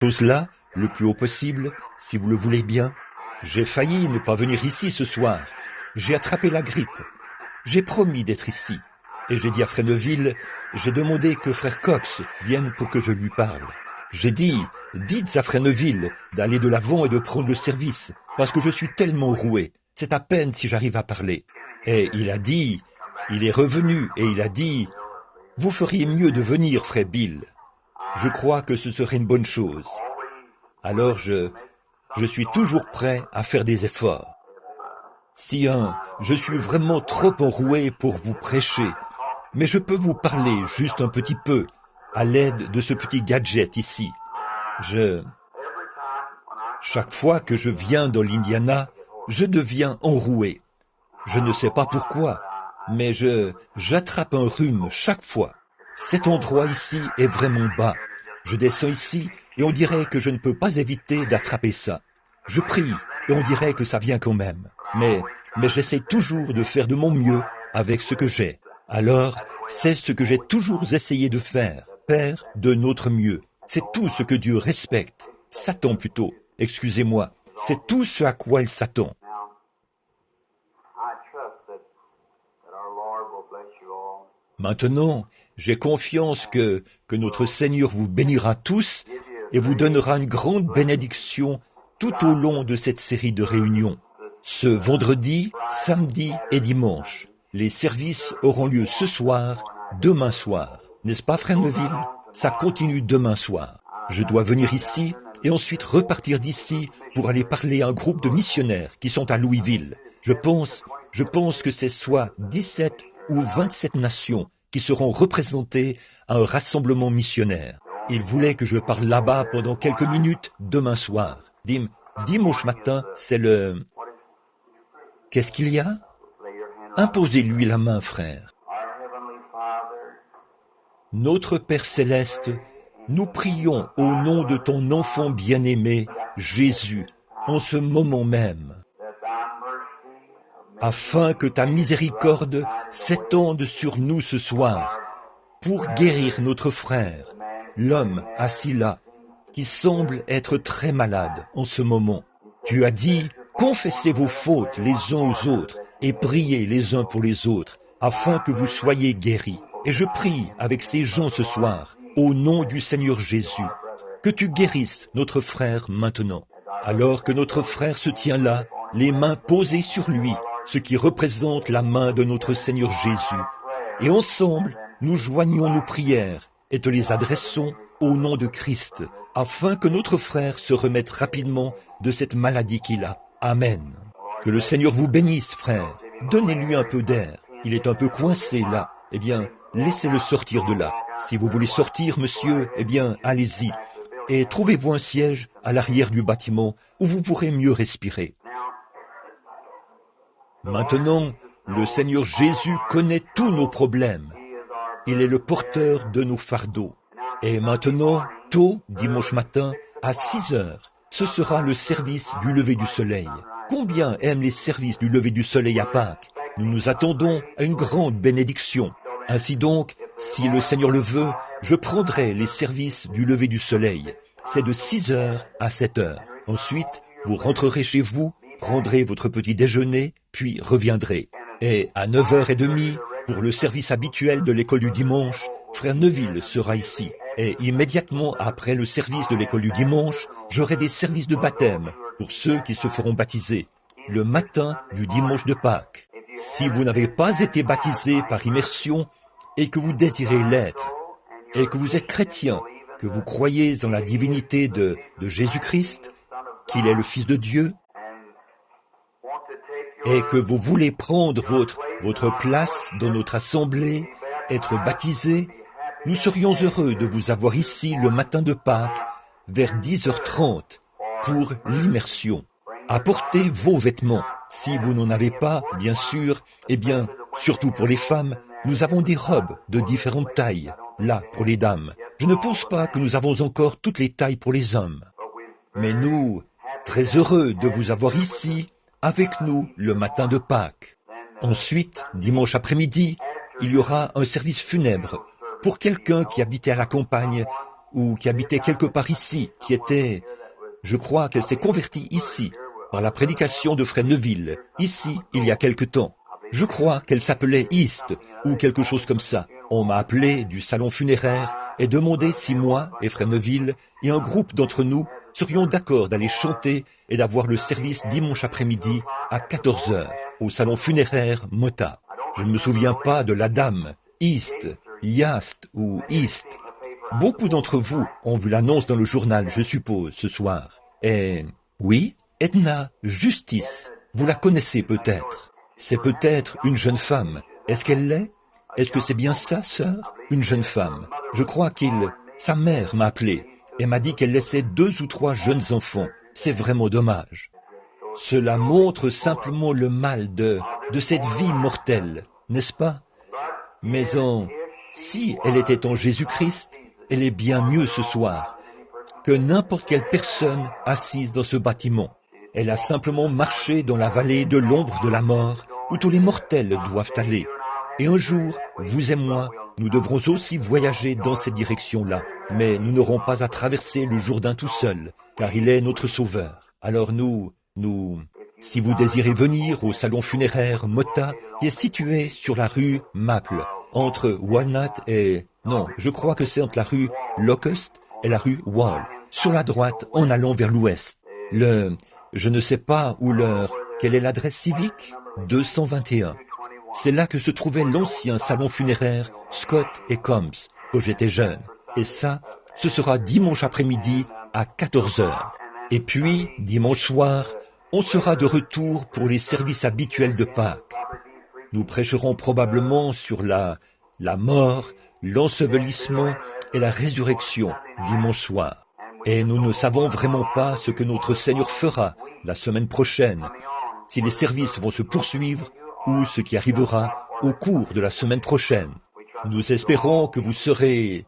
Chose là, le plus haut possible, si vous le voulez bien. J'ai failli ne pas venir ici ce soir. J'ai attrapé la grippe. J'ai promis d'être ici. Et j'ai dit à Fresneville, j'ai demandé que frère Cox vienne pour que je lui parle. J'ai dit, dites à Fresneville d'aller de l'avant et de prendre le service, parce que je suis tellement roué. C'est à peine si j'arrive à parler. Et il a dit, il est revenu et il a dit, vous feriez mieux de venir, frère Bill. Je crois que ce serait une bonne chose. Alors je suis toujours prêt à faire des efforts. Si je suis vraiment trop enroué pour vous prêcher, mais je peux vous parler juste un petit peu à l'aide de ce petit gadget ici. Chaque fois que je viens dans l'Indiana, je deviens enroué. Je ne sais pas pourquoi, mais j'attrape un rhume chaque fois. Cet endroit ici est vraiment bas. Je descends ici et on dirait que je ne peux pas éviter d'attraper ça. Je prie et on dirait que ça vient quand même. Mais j'essaie toujours de faire de mon mieux avec ce que j'ai. Alors, c'est ce que j'ai toujours essayé de faire, faire de notre mieux. C'est tout ce que Dieu respecte. Satan plutôt, excusez-moi. C'est tout ce à quoi il s'attend. Maintenant, j'ai confiance que notre Seigneur vous bénira tous et vous donnera une grande bénédiction tout au long de cette série de réunions. Ce vendredi, samedi et dimanche, les services auront lieu ce soir, demain soir. N'est-ce pas, Fresneville? Ça continue demain soir. Je dois venir ici et ensuite repartir d'ici pour aller parler à un groupe de missionnaires qui sont à Louisville. Je pense que c'est soit 17 ou 27 nations qui seront représentées à un rassemblement missionnaire. Ils voulaient que je parle là-bas pendant quelques minutes demain soir. Dimanche matin, c'est le... Qu'est-ce qu'il y a? Imposez-lui la main, frère. Notre Père Céleste, nous prions au nom de ton enfant bien-aimé, Jésus, en ce moment même, afin que ta miséricorde s'étende sur nous ce soir, pour guérir notre frère, l'homme assis là, qui semble être très malade en ce moment. Tu as dit, confessez vos fautes les uns aux autres et priez les uns pour les autres, afin que vous soyez guéris. Et je prie avec ces gens ce soir, au nom du Seigneur Jésus, que tu guérisses notre frère maintenant. Alors que notre frère se tient là, les mains posées sur lui, ce qui représente la main de notre Seigneur Jésus. Et ensemble, nous joignons nos prières et te les adressons au nom de Christ, afin que notre frère se remette rapidement de cette maladie qu'il a. Amen. Que le Seigneur vous bénisse, frère. Donnez-lui un peu d'air. Il est un peu coincé là. Eh bien, laissez-le sortir de là. Si vous voulez sortir, monsieur, eh bien, allez-y. Et trouvez-vous un siège à l'arrière du bâtiment où vous pourrez mieux respirer. Maintenant, le Seigneur Jésus connaît tous nos problèmes. Il est le porteur de nos fardeaux. Et maintenant, tôt, dimanche matin, à 6 heures, ce sera le service du lever du soleil. Combien aiment les services du lever du soleil à Pâques? Nous nous attendons à une grande bénédiction. Ainsi donc, si le Seigneur le veut, je prendrai les services du lever du soleil. C'est de 6 heures à 7 heures. Ensuite, vous rentrerez chez vous, prendrez votre petit déjeuner, puis reviendrez. Et à 9h30, pour le service habituel de l'école du dimanche, frère Neville sera ici. Et immédiatement après le service de l'école du dimanche, j'aurai des services de baptême pour ceux qui se feront baptiser, le matin du dimanche de Pâques. Si vous n'avez pas été baptisé par immersion et que vous désirez l'être, et que vous êtes chrétien, que vous croyez en la divinité de Jésus-Christ, qu'il est le Fils de Dieu, et que vous voulez prendre votre place dans notre assemblée, être baptisé, nous serions heureux de vous avoir ici le matin de Pâques, vers 10h30, pour l'immersion. Apportez vos vêtements. Si vous n'en avez pas, bien sûr, eh bien, surtout pour les femmes, nous avons des robes de différentes tailles, là, pour les dames. Je ne pense pas que nous avons encore toutes les tailles pour les hommes. Mais nous, très heureux de vous avoir ici, avec nous, le matin de Pâques. Ensuite, dimanche après-midi, il y aura un service funèbre pour quelqu'un qui habitait à la campagne ou qui habitait quelque part ici, qui était... Je crois qu'elle s'est convertie ici, par la prédication de Frère Neville, ici, il y a quelque temps. Je crois qu'elle s'appelait East, ou quelque chose comme ça. On m'a appelé du salon funéraire et demandé si moi et Frère Neville et un groupe d'entre nous serions d'accord d'aller chanter et d'avoir le service dimanche après-midi à 14 heures au salon funéraire Mota. Je ne me souviens pas de la dame, East, Yast ou East. Beaucoup d'entre vous ont vu l'annonce dans le journal, je suppose, ce soir. Et oui, Edna Justice, vous la connaissez peut-être. C'est peut-être une jeune femme. Est-ce qu'elle l'est? Est-ce que c'est bien ça, sœur? Une jeune femme. Je crois sa mère m'a appelé et m'a dit qu'elle laissait 2 ou 3 jeunes enfants. C'est vraiment dommage. Cela montre simplement le mal de cette vie mortelle, n'est-ce pas? Mais si elle était en Jésus-Christ, elle est bien mieux ce soir que n'importe quelle personne assise dans ce bâtiment. Elle a simplement marché dans la vallée de l'ombre de la mort, où tous les mortels doivent aller. Et un jour, vous et moi, nous devrons aussi voyager dans cette direction-là. Mais nous n'aurons pas à traverser le Jourdain tout seul, car il est notre sauveur. Alors si vous désirez venir au salon funéraire Mota, qui est situé sur la rue Maple, entre Walnut et... Non, je crois que c'est entre la rue Locust et la rue Wall, sur la droite en allant vers l'ouest. Je ne sais pas quelle est l'adresse civique? 221. C'est là que se trouvait l'ancien salon funéraire Scott et Combs, quand j'étais jeune. Et ça, ce sera dimanche après-midi à 14 heures. Et puis, dimanche soir, on sera de retour pour les services habituels de Pâques. Nous prêcherons probablement sur la mort, l'ensevelissement et la résurrection dimanche soir. Et nous ne savons vraiment pas ce que notre Seigneur fera la semaine prochaine, si les services vont se poursuivre ou ce qui arrivera au cours de la semaine prochaine. Nous espérons que vous serez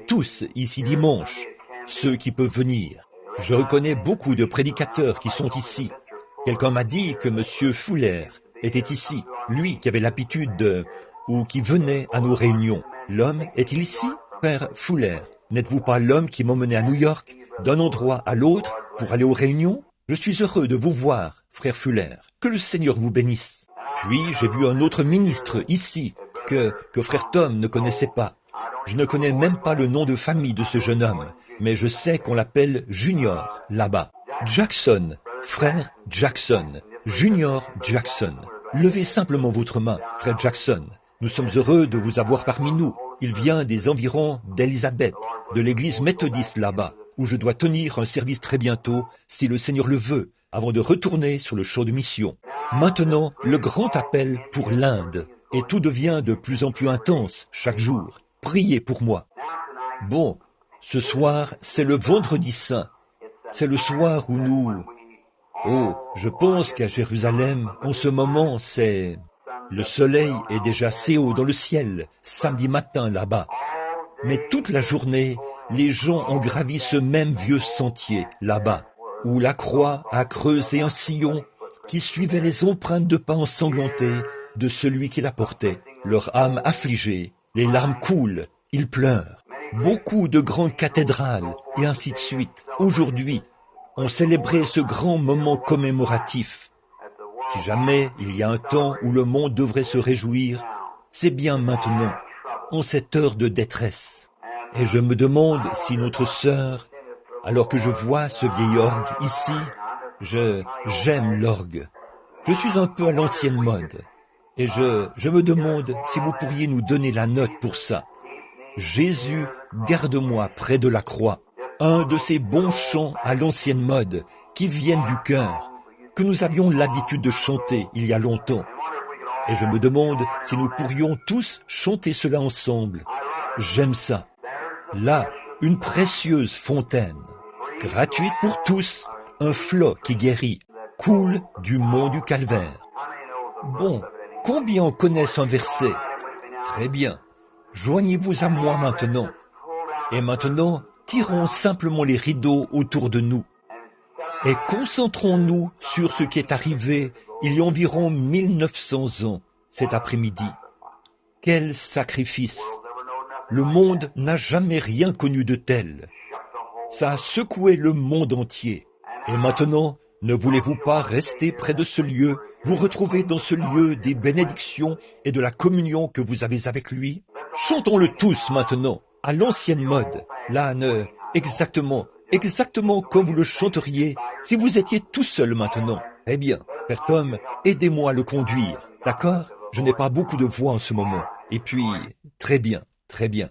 tous ici dimanche, ceux qui peuvent venir. Je reconnais beaucoup de prédicateurs qui sont ici. Quelqu'un m'a dit que M. Fuller était ici, lui qui avait l'habitude ou qui venait à nos réunions. L'homme est-il ici, Père Fuller? N'êtes-vous pas l'homme qui m'emmenait à New York, d'un endroit à l'autre, pour aller aux réunions? Je suis heureux de vous voir, frère Fuller. Que le Seigneur vous bénisse. Puis j'ai vu un autre ministre ici, que frère Tom ne connaissait pas. Je ne connais même pas le nom de famille de ce jeune homme, mais je sais qu'on l'appelle Junior, là-bas. Jackson, frère Jackson, Junior Jackson. Levez simplement votre main, frère Jackson. Nous sommes heureux de vous avoir parmi nous. Il vient des environs d'Elizabeth, de l'église méthodiste là-bas, où je dois tenir un service très bientôt, si le Seigneur le veut, avant de retourner sur le champ de mission. Maintenant, le grand appel pour l'Inde, et tout devient de plus en plus intense chaque jour. Priez pour moi. Bon, ce soir, c'est le vendredi saint. C'est le soir où nous... Oh, je pense qu'à Jérusalem, en ce moment, c'est... Le soleil est déjà assez haut dans le ciel, samedi matin là-bas. Mais toute la journée, les gens ont gravi ce même vieux sentier là-bas, où la croix a creusé un sillon qui suivait les empreintes de pas ensanglantés de celui qui la portait. Leur âme affligée, les larmes coulent, ils pleurent. Beaucoup de grandes cathédrales, et ainsi de suite, aujourd'hui, ont célébré ce grand moment commémoratif. Si jamais il y a un temps où le monde devrait se réjouir, c'est bien maintenant, en cette heure de détresse. Et je me demande si notre sœur, alors que je vois ce vieil orgue ici, j'aime l'orgue. Je suis un peu à l'ancienne mode, et je me demande si vous pourriez nous donner la note pour ça. Jésus, garde-moi près de la croix. Un de ces bons chants à l'ancienne mode qui viennent du cœur, que nous avions l'habitude de chanter il y a longtemps. Et je me demande si nous pourrions tous chanter cela ensemble. J'aime ça. Là, une précieuse fontaine, gratuite pour tous, un flot qui guérit, coule du mont du Calvaire. Bon, combien en connaissent un verset? Très bien. Joignez-vous à moi maintenant. Et maintenant, tirons simplement les rideaux autour de nous. Et concentrons-nous sur ce qui est arrivé il y a environ 1900 ans, cet après-midi. Quel sacrifice! Le monde n'a jamais rien connu de tel. Ça a secoué le monde entier. Et maintenant, ne voulez-vous pas rester près de ce lieu, vous retrouver dans ce lieu des bénédictions et de la communion que vous avez avec lui? Chantons-le tous maintenant, à l'ancienne mode. Là, exactement comme vous le chanteriez si vous étiez tout seul maintenant. Eh bien, Père Tom, aidez-moi à le conduire, d'accord? Je n'ai pas beaucoup de voix en ce moment. Et puis, très bien, très bien.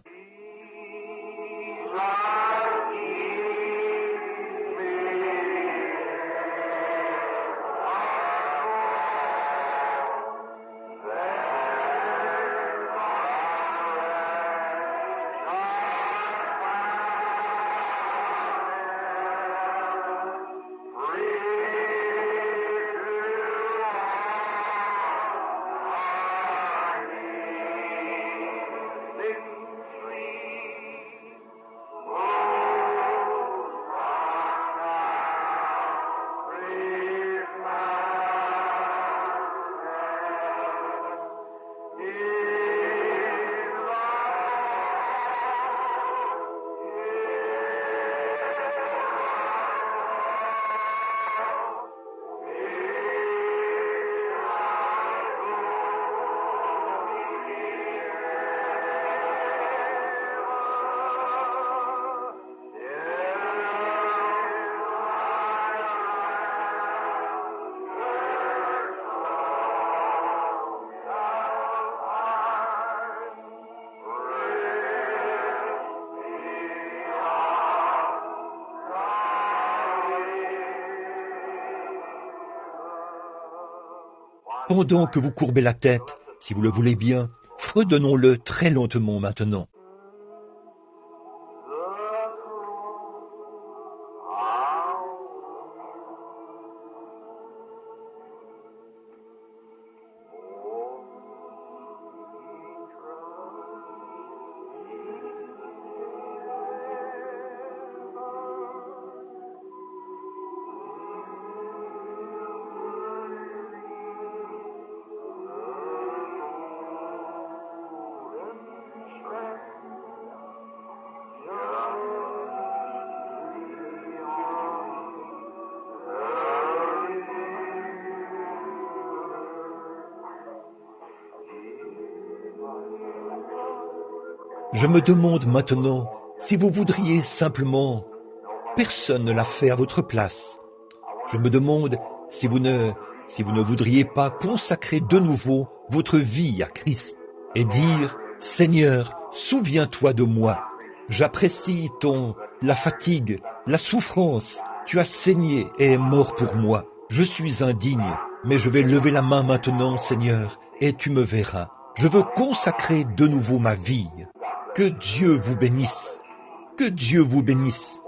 Pendant que vous courbez la tête, si vous le voulez bien, fredonnons-le très lentement maintenant. Je me demande maintenant si vous voudriez simplement... Personne ne l'a fait à votre place. Je me demande si vous ne voudriez pas consacrer de nouveau votre vie à Christ et dire « Seigneur, souviens-toi de moi. J'apprécie la fatigue, la souffrance. Tu as saigné et es mort pour moi. Je suis indigne, mais je vais lever la main maintenant, Seigneur, et tu me verras. Je veux consacrer de nouveau ma vie. Que Dieu vous bénisse. Que Dieu vous bénisse.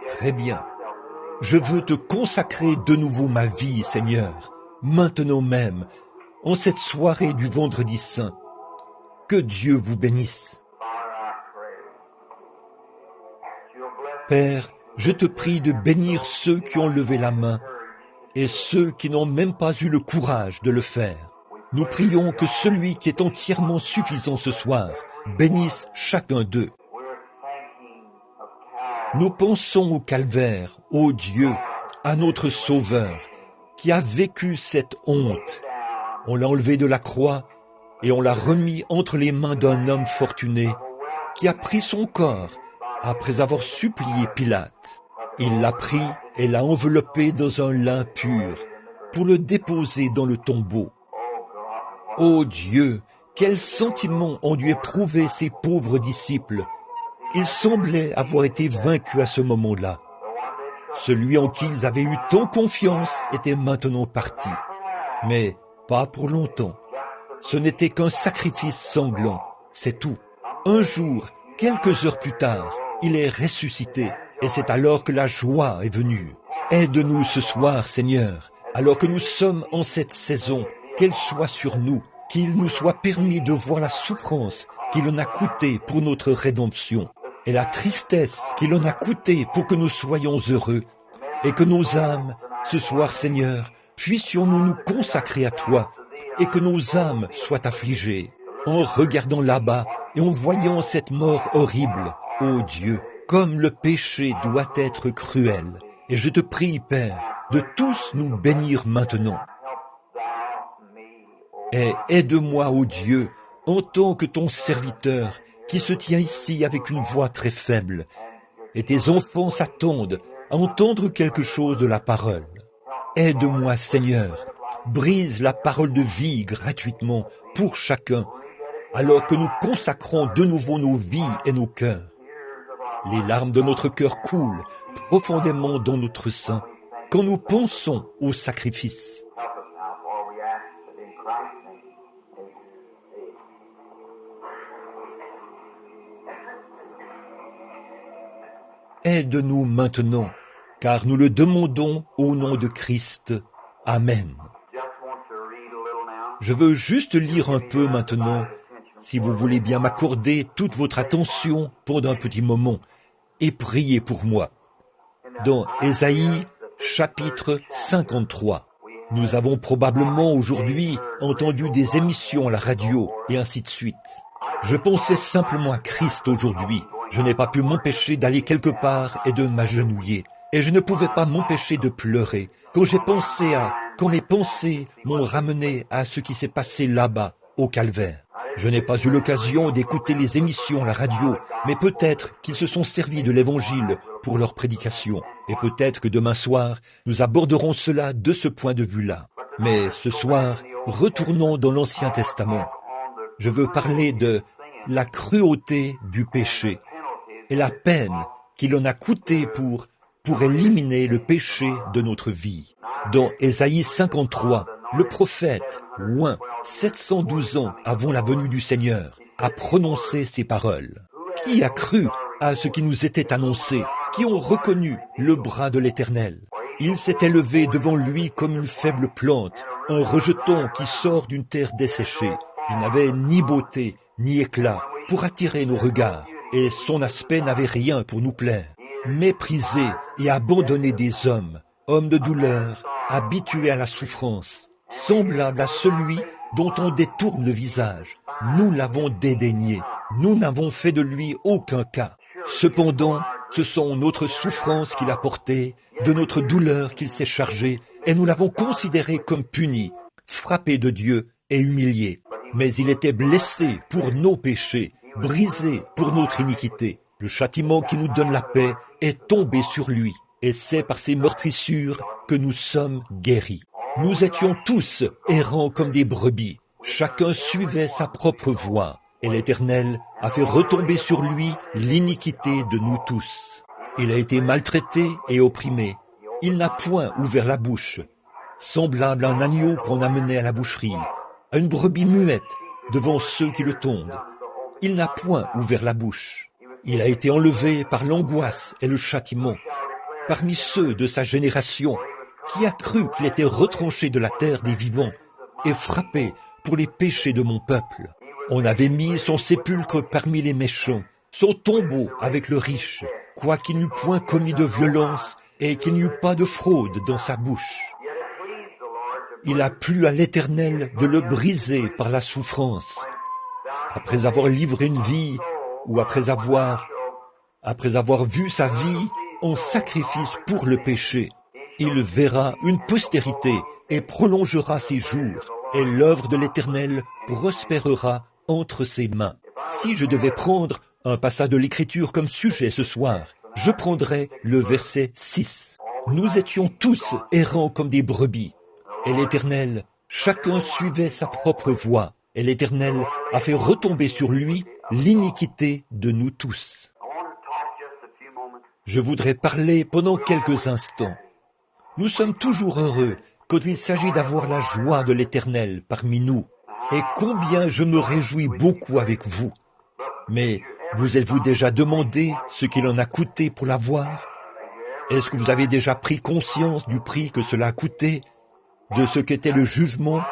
Très bien. Je veux te consacrer de nouveau ma vie, Seigneur, maintenant même, en cette soirée du Vendredi Saint. Que Dieu vous bénisse. Père, je te prie de bénir ceux qui ont levé la main et ceux qui n'ont même pas eu le courage de le faire. Nous prions que celui qui est entièrement suffisant ce soir bénisse chacun d'eux. Nous pensons au calvaire, ô Dieu, à notre Sauveur, qui a vécu cette honte. On l'a enlevé de la croix et on l'a remis entre les mains d'un homme fortuné qui a pris son corps après avoir supplié Pilate. Il l'a pris et l'a enveloppé dans un lin pur pour le déposer dans le tombeau. Ô Dieu, quels sentiments ont dû éprouver ces pauvres disciples. Ils semblaient avoir été vaincus à ce moment-là. Celui en qui ils avaient eu tant confiance était maintenant parti. Mais pas pour longtemps. Ce n'était qu'un sacrifice sanglant, c'est tout. Un jour, quelques heures plus tard, il est ressuscité, et c'est alors que la joie est venue. Aide-nous ce soir, Seigneur, alors que nous sommes en cette saison, qu'elle soit sur nous, qu'il nous soit permis de voir la souffrance qu'il en a coûté pour notre rédemption, et la tristesse qu'il en a coûté pour que nous soyons heureux, et que nos âmes, ce soir, Seigneur, puissions-nous nous consacrer à toi, et que nos âmes soient affligées. En regardant là-bas et en voyant cette mort horrible, ô Dieu, comme le péché doit être cruel. Et je te prie, Père, de tous nous bénir maintenant. Et aide-moi, ô Dieu, en tant que ton serviteur, qui se tient ici avec une voix très faible, et tes enfants s'attendent à entendre quelque chose de la parole. Aide-moi, Seigneur, brise la parole de vie gratuitement pour chacun, alors que nous consacrons de nouveau nos vies et nos cœurs. Les larmes de notre cœur coulent profondément dans notre sein quand nous pensons au sacrifice. Aide-nous maintenant, car nous le demandons au nom de Christ. Amen. Je veux juste lire un peu maintenant, si vous voulez bien m'accorder toute votre attention pendant un petit moment, et prier pour moi. Dans Ésaïe, chapitre 53, nous avons probablement aujourd'hui entendu des émissions à la radio, et ainsi de suite. Je pensais simplement à Christ aujourd'hui. Je n'ai pas pu m'empêcher d'aller quelque part et de m'agenouiller. Et je ne pouvais pas m'empêcher de pleurer quand quand mes pensées m'ont ramené à ce qui s'est passé là-bas, au calvaire. Je n'ai pas eu l'occasion d'écouter les émissions à la radio, mais peut-être qu'ils se sont servis de l'Évangile pour leur prédication. Et peut-être que demain soir, nous aborderons cela de ce point de vue-là. Mais ce soir, retournons dans l'Ancien Testament. Je veux parler de la cruauté du péché et la peine qu'il en a coûté pour éliminer le péché de notre vie. Dans Ésaïe 53, le prophète, loin, 712 ans avant la venue du Seigneur, a prononcé ces paroles. Qui a cru à ce qui nous était annoncé? Qui ont reconnu le bras de l'Éternel? Il s'est élevé devant lui comme une faible plante, un rejeton qui sort d'une terre desséchée. Il n'avait ni beauté, ni éclat pour attirer nos regards, et son aspect n'avait rien pour nous plaire. Méprisé et abandonné des hommes de douleur, habitués à la souffrance, semblable à celui dont on détourne le visage. Nous l'avons dédaigné, nous n'avons fait de lui aucun cas. Cependant, ce sont notre souffrance qu'il a portée, de notre douleur qu'il s'est chargé, et nous l'avons considéré comme puni, frappé de Dieu et humilié. Mais il était blessé pour nos péchés, brisé pour notre iniquité. Le châtiment qui nous donne la paix est tombé sur lui, et c'est par ses meurtrissures que nous sommes guéris. Nous étions tous errants comme des brebis, chacun suivait sa propre voie, et l'Éternel a fait retomber sur lui l'iniquité de nous tous. Il a été maltraité et opprimé, il n'a point ouvert la bouche, semblable à un agneau qu'on a mené à la boucherie, à une brebis muette devant ceux qui le tondent. Il n'a point ouvert la bouche. Il a été enlevé par l'angoisse et le châtiment. Parmi ceux de sa génération, qui a cru qu'il était retranché de la terre des vivants et frappé pour les péchés de mon peuple. On avait mis son sépulcre parmi les méchants, son tombeau avec le riche, quoiqu'il n'eût point commis de violence et qu'il n'y eût pas de fraude dans sa bouche. Il a plu à l'Éternel de le briser par la souffrance. Après avoir livré une vie, ou après avoir vu sa vie en sacrifice pour le péché, il verra une postérité et prolongera ses jours, et l'œuvre de l'Éternel prospérera entre ses mains. Si je devais prendre un passage de l'Écriture comme sujet ce soir, je prendrais le verset 6. Nous étions tous errants comme des brebis, et l'Éternel, chacun suivait sa propre voie, et l'Éternel a fait retomber sur lui l'iniquité de nous tous. Je voudrais parler pendant quelques instants. Nous sommes toujours heureux quand il s'agit d'avoir la joie de l'Éternel parmi nous. Et combien je me réjouis beaucoup avec vous. Mais vous êtes-vous déjà demandé ce qu'il en a coûté pour l'avoir? Est-ce que vous avez déjà pris conscience du prix que cela a coûté, de ce qu'était le jugement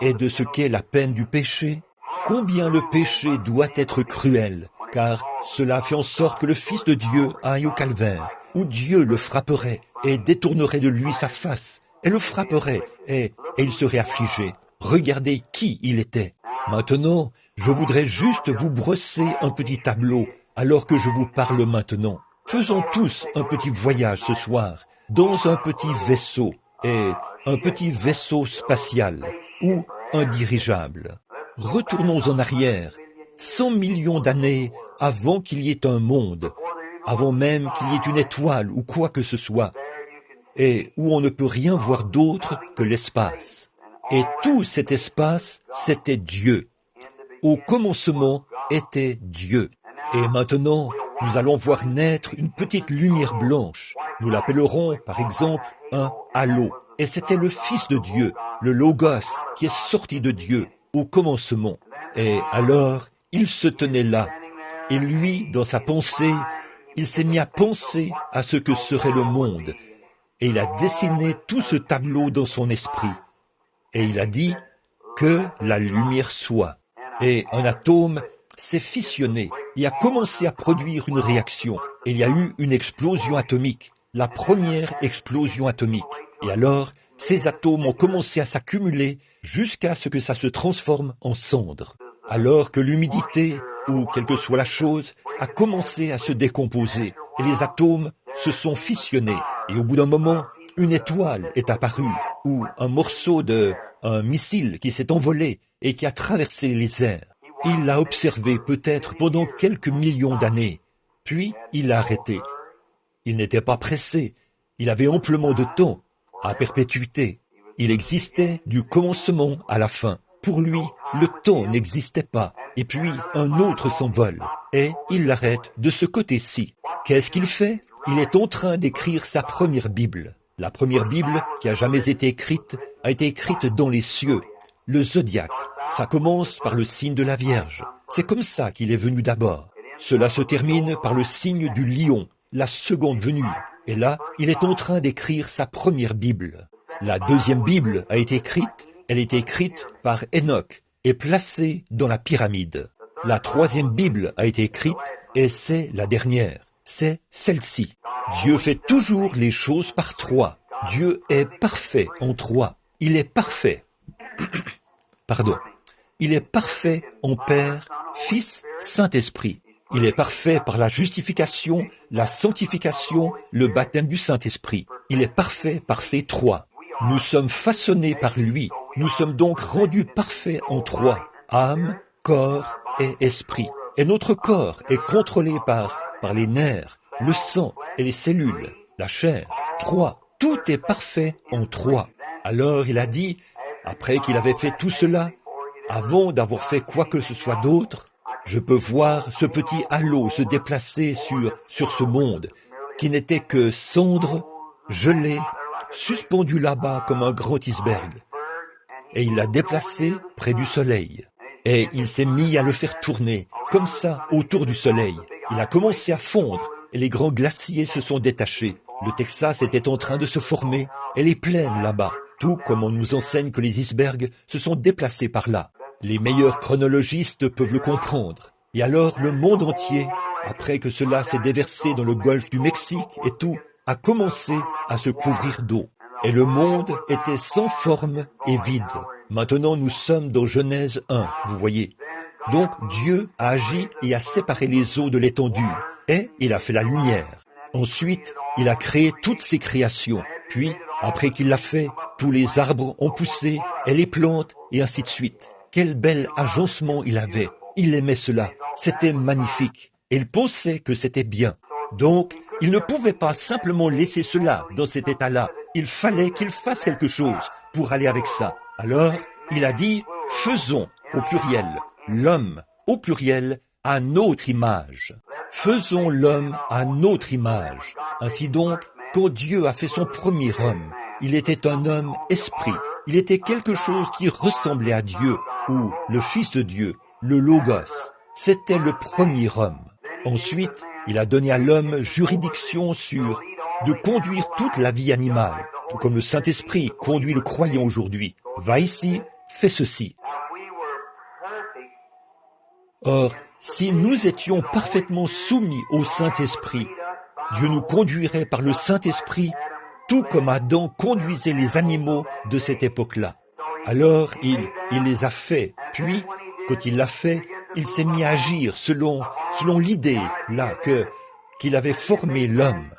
et de ce qu'est la peine du péché? Combien le péché doit être cruel, car cela fait en sorte que le Fils de Dieu aille au calvaire, où Dieu le frapperait et détournerait de lui sa face, et le frapperait et il serait affligé. Regardez qui il était. Maintenant, Je voudrais juste vous brosser un petit tableau alors que je vous parle maintenant. Faisons tous un petit voyage ce soir dans un petit vaisseau, et un petit vaisseau spatial ou un dirigeable. Retournons en arrière, 100 millions d'années avant qu'il y ait un monde, avant même qu'il y ait une étoile ou quoi que ce soit, et où on ne peut rien voir d'autre que l'espace. Et tout cet espace, c'était Dieu. Au commencement était Dieu. Et maintenant, nous allons voir naître une petite lumière blanche. Nous l'appellerons, par exemple, un halo. Et c'était le Fils de Dieu, le Logos, qui est sorti de Dieu au commencement. Et alors, il se tenait là. Et lui, dans sa pensée, il s'est mis à penser à ce que serait le monde. Et il a dessiné tout ce tableau dans son esprit. Et il a dit que la lumière soit. Et un atome s'est fissionné et a commencé à produire une réaction. Et il y a eu une explosion atomique, la première explosion atomique. Et alors, ces atomes ont commencé à s'accumuler jusqu'à ce que ça se transforme en cendres. Alors que l'humidité, ou quelle que soit la chose, a commencé à se décomposer. Et les atomes se sont fissionnés. Et au bout d'un moment, une étoile est apparue, ou un morceau un missile qui s'est envolé et qui a traversé les airs. Il l'a observé peut-être pendant quelques millions d'années, puis il l'a arrêté. Il n'était pas pressé, il avait amplement de temps, à perpétuité. Il existait du commencement à la fin. Pour lui, le temps n'existait pas, et puis un autre s'envole, et il l'arrête de ce côté-ci. Qu'est-ce qu'il fait? Il est en train d'écrire sa première Bible. La première Bible qui a jamais été écrite a été écrite dans les cieux, le zodiaque. Ça commence par le signe de la Vierge. C'est comme ça qu'il est venu d'abord. Cela se termine par le signe du lion, la seconde venue. Et là, il est en train d'écrire sa première Bible. La deuxième Bible a été écrite, elle est écrite par Enoch et placée dans la pyramide. La troisième Bible a été écrite et c'est la dernière. C'est celle-ci. Dieu fait toujours les choses par trois. Dieu est parfait en trois. Il est parfait. Pardon. Il est parfait en Père, Fils, Saint-Esprit. Il est parfait par la justification, la sanctification, le baptême du Saint-Esprit. Il est parfait par ces trois. Nous sommes façonnés par lui. Nous sommes donc rendus parfaits en trois. Âme, corps et esprit. Et notre corps est contrôlé par les nerfs, le sang et les cellules, la chair. Trois. Tout est parfait en trois. Alors il a dit, après qu'il avait fait tout cela, avant d'avoir fait quoi que ce soit d'autre, je peux voir ce petit halo se déplacer sur ce monde, qui n'était que cendre, gelé, suspendu là-bas comme un grand iceberg. Et il l'a déplacé près du soleil. Et il s'est mis à le faire tourner, comme ça, autour du soleil. Il a commencé à fondre, et les grands glaciers se sont détachés. Le Texas était en train de se former, et les plaines là-bas, tout comme on nous enseigne que les icebergs se sont déplacés par là. Les meilleurs chronologistes peuvent le comprendre. Et alors le monde entier, après que cela s'est déversé dans le golfe du Mexique et tout, a commencé à se couvrir d'eau. Et le monde était sans forme et vide. Maintenant nous sommes dans Genèse 1, vous voyez. Donc Dieu a agi et a séparé les eaux de l'étendue. Et il a fait la lumière. Ensuite, il a créé toutes ses créations. Puis, après qu'il l'a fait, tous les arbres ont poussé, et les plantes, et ainsi de suite. Quel bel agencement il avait. Il aimait cela. C'était magnifique. Et il pensait que c'était bien. Donc, il ne pouvait pas simplement laisser cela dans cet état-là. Il fallait qu'il fasse quelque chose pour aller avec ça. Alors, il a dit, faisons, au pluriel, l'homme, au pluriel, à notre image. Faisons l'homme à notre image. Ainsi donc, quand Dieu a fait son premier homme, il était un homme esprit. Il était quelque chose qui ressemblait à Dieu, ou le Fils de Dieu, le Logos. C'était le premier homme. Ensuite, il a donné à l'homme juridiction de conduire toute la vie animale, tout comme le Saint-Esprit conduit le croyant aujourd'hui. Va ici, fais ceci. Or, si nous étions parfaitement soumis au Saint-Esprit, Dieu nous conduirait par le Saint-Esprit, tout comme Adam conduisait les animaux de cette époque-là. Alors, il les a faits, puis, quand il l'a fait, il s'est mis à agir selon l'idée là qu'il avait formé l'homme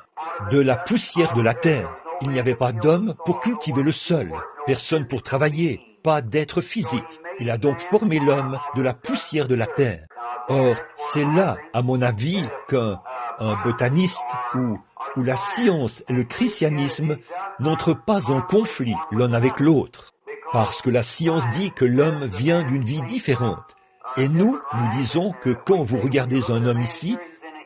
de la poussière de la terre. Il n'y avait pas d'homme pour cultiver le sol, personne pour travailler, pas d'être physique. Il a donc formé l'homme de la poussière de la terre. Or, c'est là, à mon avis, qu'un botaniste ou la science et le christianisme n'entrent pas en conflit l'un avec l'autre. Parce que la science dit que l'homme vient d'une vie différente. Et nous disons que quand vous regardez un homme ici,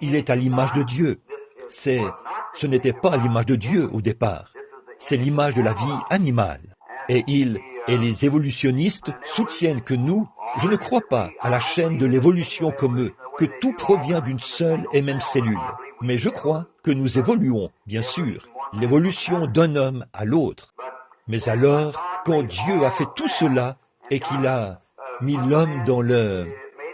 il est à l'image de Dieu. Ce n'était pas l'image de Dieu au départ. C'est l'image de la vie animale. Et les évolutionnistes soutiennent que nous, je ne crois pas à la chaîne de l'évolution comme eux, que tout provient d'une seule et même cellule. Mais je crois que nous évoluons, bien sûr, l'évolution d'un homme à l'autre. Mais alors, quand Dieu a fait tout cela et qu'il a mis l'homme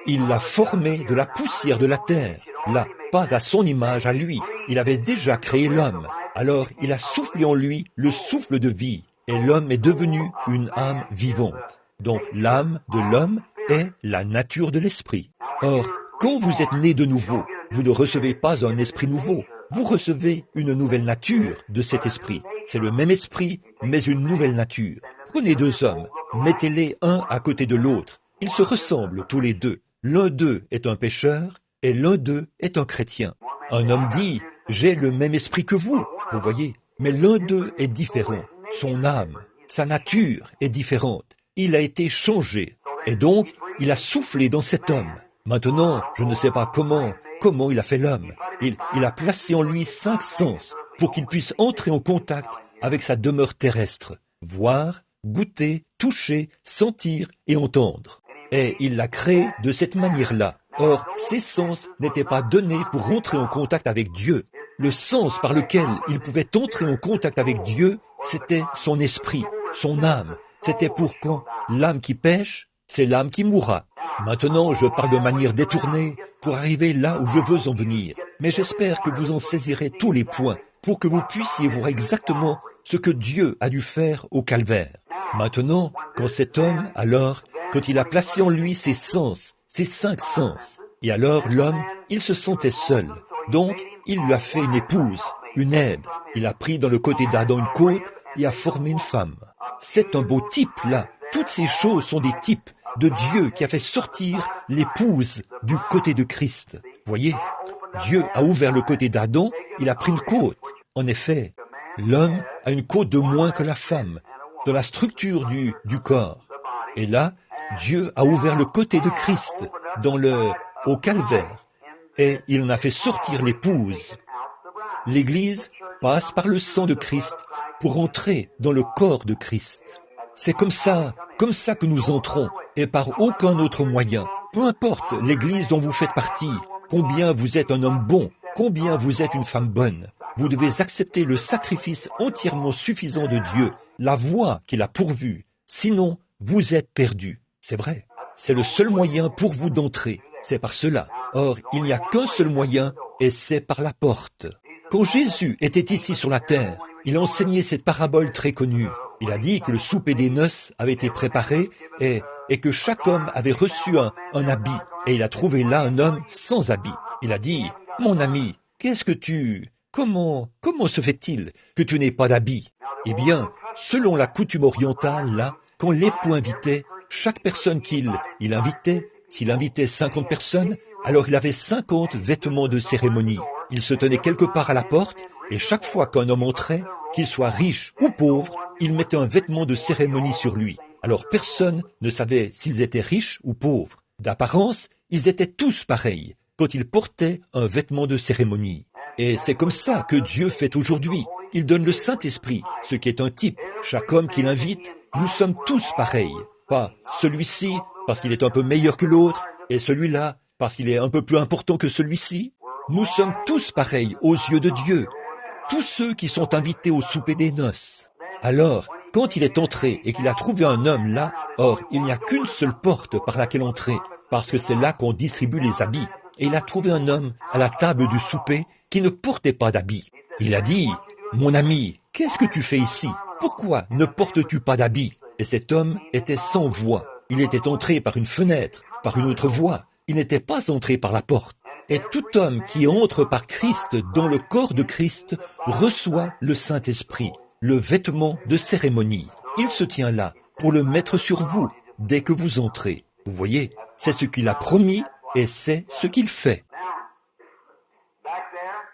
il l'a formé de la poussière de la terre, là, pas à son image à lui. Il avait déjà créé l'homme. Alors, il a soufflé en lui le souffle de vie. Et l'homme est devenu une âme vivante. Donc, l'âme de l'homme est la nature de l'esprit. Or, quand vous êtes né de nouveau, vous ne recevez pas un esprit nouveau. Vous recevez une nouvelle nature de cet esprit. C'est le même esprit, mais une nouvelle nature. Prenez deux hommes, mettez-les un à côté de l'autre. Ils se ressemblent tous les deux. L'un d'eux est un pécheur et l'un d'eux est un chrétien. Un homme dit, j'ai le même esprit que vous voyez, mais l'un d'eux est différent. Son âme, sa nature est différente. Il a été changé. Et donc, il a soufflé dans cet homme. Maintenant, je ne sais pas comment il a fait l'homme. Il a placé en lui 5 sens pour qu'il puisse entrer en contact avec sa demeure terrestre. Voir, goûter, toucher, sentir et entendre. Et il l'a créé de cette manière-là. Or, ces sens n'étaient pas donnés pour entrer en contact avec Dieu. Le sens par lequel il pouvait entrer en contact avec Dieu, c'était son esprit, son âme. C'était pour quand l'âme qui pêche, c'est l'âme qui mourra. Maintenant, je parle de manière détournée pour arriver là où je veux en venir. Mais j'espère que vous en saisirez tous les points pour que vous puissiez voir exactement ce que Dieu a dû faire au calvaire. Maintenant, quand cet homme, alors, quand il a placé en lui ses sens, ses 5 sens, et alors l'homme, il se sentait seul. Donc, il lui a fait une épouse, une aide. Il a pris dans le côté d'Adam une côte et a formé une femme. C'est un beau type, là. Toutes ces choses sont des types de Dieu qui a fait sortir l'épouse du côté de Christ. Voyez, Dieu a ouvert le côté d'Adam, il a pris une côte. En effet, l'homme a une côte de moins que la femme, dans la structure du corps. Et là, Dieu a ouvert le côté de Christ au calvaire. Et il en a fait sortir l'épouse. L'Église passe par le sang de Christ pour entrer dans le corps de Christ. C'est comme ça que nous entrons, et par aucun autre moyen. Peu importe l'Église dont vous faites partie, combien vous êtes un homme bon, combien vous êtes une femme bonne. Vous devez accepter le sacrifice entièrement suffisant de Dieu, la voie qu'il a pourvue. Sinon, vous êtes perdus. C'est vrai. C'est le seul moyen pour vous d'entrer. C'est par cela. Or, il n'y a qu'un seul moyen, et c'est par la porte. Quand Jésus était ici sur la terre, il a enseigné cette parabole très connue. Il a dit que le souper des noces avait été préparé et que chaque homme avait reçu un habit. Et il a trouvé là un homme sans habit. Il a dit, « Mon ami, comment se fait-il que tu n'aies pas d'habit ?» Eh bien, selon la coutume orientale, là, quand l'époux invitait, chaque personne qu'il invitait, s'il invitait 50 personnes, alors il avait 50 vêtements de cérémonie. Il se tenait quelque part à la porte, et chaque fois qu'un homme entrait, qu'il soit riche ou pauvre, il mettait un vêtement de cérémonie sur lui. Alors personne ne savait s'ils étaient riches ou pauvres. D'apparence, ils étaient tous pareils quand ils portaient un vêtement de cérémonie. Et c'est comme ça que Dieu fait aujourd'hui. Il donne le Saint-Esprit, ce qui est un type. Chaque homme qu'il invite, nous sommes tous pareils. Pas celui-ci parce qu'il est un peu meilleur que l'autre, et celui-là parce qu'il est un peu plus important que celui-ci. Nous sommes tous pareils aux yeux de Dieu. Tous ceux qui sont invités au souper des noces. Alors, quand il est entré et qu'il a trouvé un homme là, or, il n'y a qu'une seule porte par laquelle entrer, parce que c'est là qu'on distribue les habits. Et il a trouvé un homme à la table du souper qui ne portait pas d'habit. Il a dit, « Mon ami, qu'est-ce que tu fais ici? Pourquoi ne portes-tu pas d'habit ?» Et cet homme était sans voix. Il était entré par une fenêtre. par une autre voie. Il n'était pas entré par la porte. Et tout homme qui entre par Christ dans le corps de Christ reçoit le Saint-Esprit, le vêtement de cérémonie. Il se tient là pour le mettre sur vous dès que vous entrez. Vous voyez, c'est ce qu'il a promis et c'est ce qu'il fait.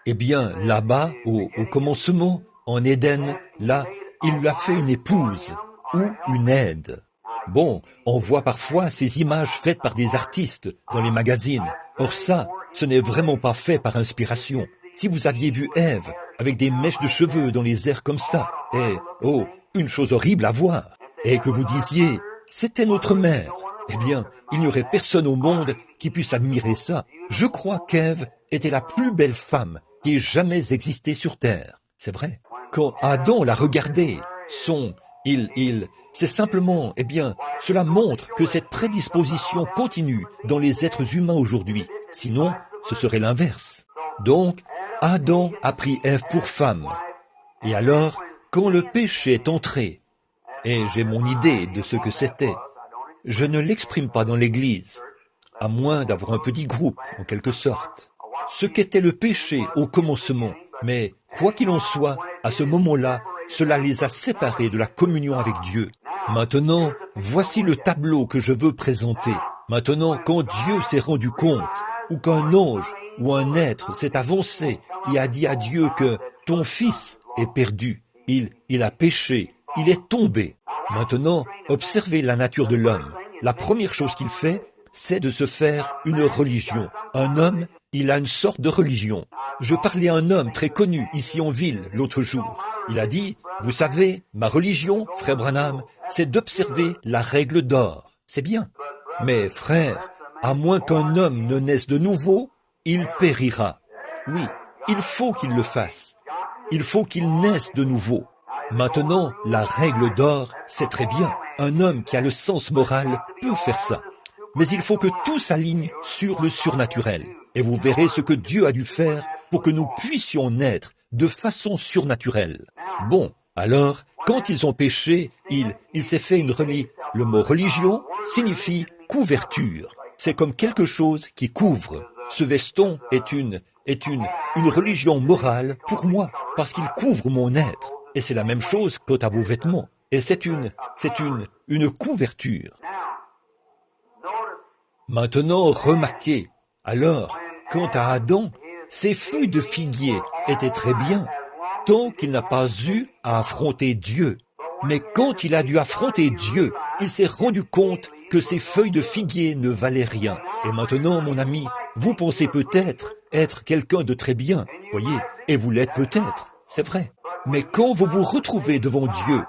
Eh bien, là-bas, au commencement, en Éden, là, il lui a fait une épouse ou une aide. Bon, on voit parfois ces images faites par des artistes dans les magazines. Or ça, ce n'est vraiment pas fait par inspiration. Si vous aviez vu Ève avec des mèches de cheveux dans les airs comme ça, une chose horrible à voir, et que vous disiez, c'était notre mère, eh bien, il n'y aurait personne au monde qui puisse admirer ça. Je crois qu'Ève était la plus belle femme qui ait jamais existé sur terre. C'est vrai. Quand Adam l'a regardée, c'est simplement, eh bien, cela montre que cette prédisposition continue dans les êtres humains aujourd'hui. Sinon, ce serait l'inverse. Donc, Adam a pris Ève pour femme. Et alors, quand le péché est entré, et j'ai mon idée de ce que c'était, je ne l'exprime pas dans l'Église, à moins d'avoir un petit groupe, en quelque sorte. Ce qu'était le péché au commencement, mais quoi qu'il en soit, à ce moment-là, cela les a séparés de la communion avec Dieu. Maintenant, voici le tableau que je veux présenter. Maintenant, quand Dieu s'est rendu compte, ou qu'un ange ou un être s'est avancé et a dit à Dieu que ton fils est perdu, il a péché, il est tombé. Maintenant, observez la nature de l'homme. La première chose qu'il fait, c'est de se faire une religion. Un homme, il a une sorte de religion. Je parlais à un homme très connu ici en ville l'autre jour. Il a dit, vous savez, ma religion, frère Branham, c'est d'observer la règle d'or. C'est bien. Mais frère, à moins qu'un homme ne naisse de nouveau, il périra. Oui, il faut qu'il le fasse. Il faut qu'il naisse de nouveau. Maintenant, la règle d'or, c'est très bien. Un homme qui a le sens moral peut faire ça. Mais il faut que tout s'aligne sur le surnaturel. Et vous verrez ce que Dieu a dû faire pour que nous puissions naître de façon surnaturelle. Bon, alors, quand ils ont péché, il s'est fait une religion. Le mot religion signifie couverture. C'est comme quelque chose qui couvre. Ce veston est une religion morale pour moi, parce qu'il couvre mon être. Et c'est la même chose quant à vos vêtements. Et c'est une couverture. Maintenant, remarquez. Alors, quant à Adam, ses feuilles de figuier étaient très bien, tant qu'il n'a pas eu à affronter Dieu. Mais quand il a dû affronter Dieu, il s'est rendu compte que ces feuilles de figuier ne valaient rien. Et maintenant, mon ami, vous pensez peut-être être quelqu'un de très bien, voyez, et vous l'êtes peut-être, c'est vrai. Mais quand vous vous retrouvez devant Dieu,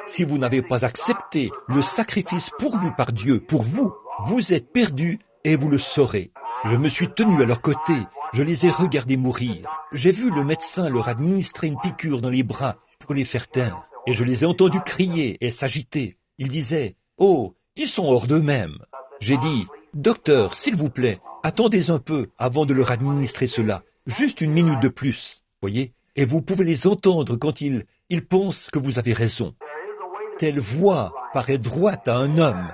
si vous n'avez pas accepté le sacrifice pourvu par Dieu pour vous, vous êtes perdu et vous le saurez. Je me suis tenu à leur côté, je les ai regardés mourir. J'ai vu le médecin leur administrer une piqûre dans les bras pour les faire taire. Et je les ai entendus crier et s'agiter. Ils disaient, « Oh, ils sont hors d'eux-mêmes. » J'ai dit, « Docteur, s'il vous plaît, attendez un peu avant de leur administrer cela. Juste une minute de plus. » Voyez? Et vous pouvez les entendre quand ils pensent que vous avez raison. Telle voie paraît droite à un homme,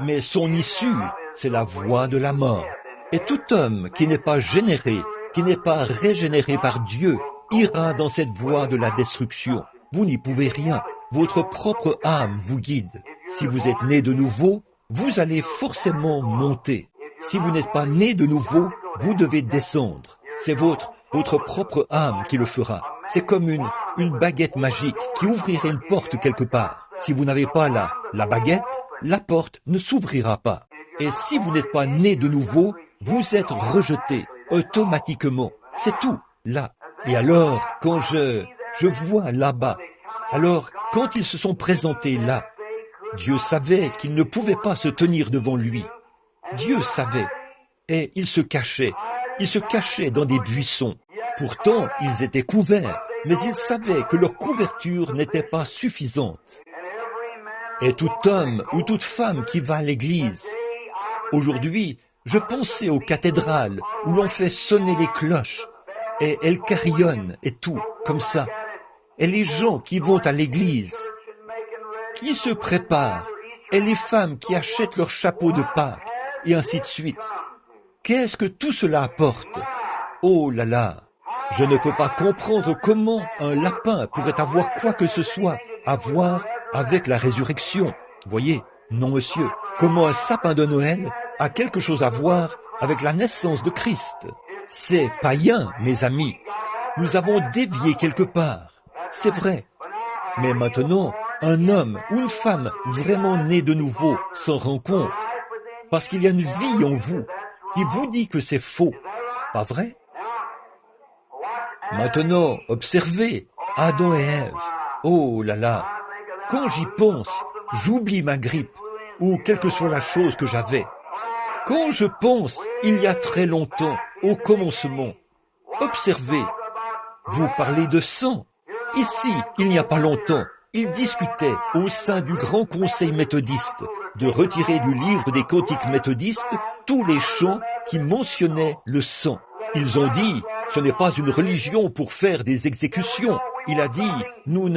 mais son issue, c'est la voie de la mort. Et tout homme qui n'est pas généré, qui n'est pas régénéré par Dieu, ira dans cette voie de la destruction. Vous n'y pouvez rien. Votre propre âme vous guide. Si vous êtes né de nouveau, vous allez forcément monter. Si vous n'êtes pas né de nouveau, vous devez descendre. C'est votre propre âme qui le fera. C'est comme une baguette magique qui ouvrirait une porte quelque part. Si vous n'avez pas la baguette, la porte ne s'ouvrira pas. Et si vous n'êtes pas né de nouveau, vous êtes rejeté automatiquement. C'est tout, là. Et alors, quand je vois là-bas, alors, quand ils se sont présentés là, Dieu savait qu'ils ne pouvaient pas se tenir devant lui. Dieu savait. Et ils se cachaient. Ils se cachaient dans des buissons. Pourtant, ils étaient couverts, mais ils savaient que leur couverture n'était pas suffisante. Et tout homme ou toute femme qui va à l'église, aujourd'hui, je pensais aux cathédrales où l'on fait sonner les cloches, et elles carillonnent et tout, comme ça. Et les gens qui vont à l'église, qui se préparent, et les femmes qui achètent leur chapeau de Pâques, et ainsi de suite. Qu'est-ce que tout cela apporte? Oh là là! Je ne peux pas comprendre comment un lapin pourrait avoir quoi que ce soit à voir avec la résurrection. Voyez, non monsieur, comment un sapin de Noël a quelque chose à voir avec la naissance de Christ? C'est païen, mes amis. Nous avons dévié quelque part, c'est vrai. Mais maintenant, un homme ou une femme vraiment né de nouveau s'en rend compte. Parce qu'il y a une vie en vous qui vous dit que c'est faux, pas vrai? Maintenant, observez, Adam et Ève. Oh là là, quand j'y pense, j'oublie ma grippe, ou quelle que soit la chose que j'avais. Quand je pense, il y a très longtemps, au commencement, observez, vous parlez de sang. Ici, il n'y a pas longtemps, ils discutaient au sein du Grand Conseil méthodiste de retirer du livre des cantiques méthodistes tous les chants qui mentionnaient le sang. Ils ont dit, ce n'est pas une religion pour faire des exécutions. Il a dit, nous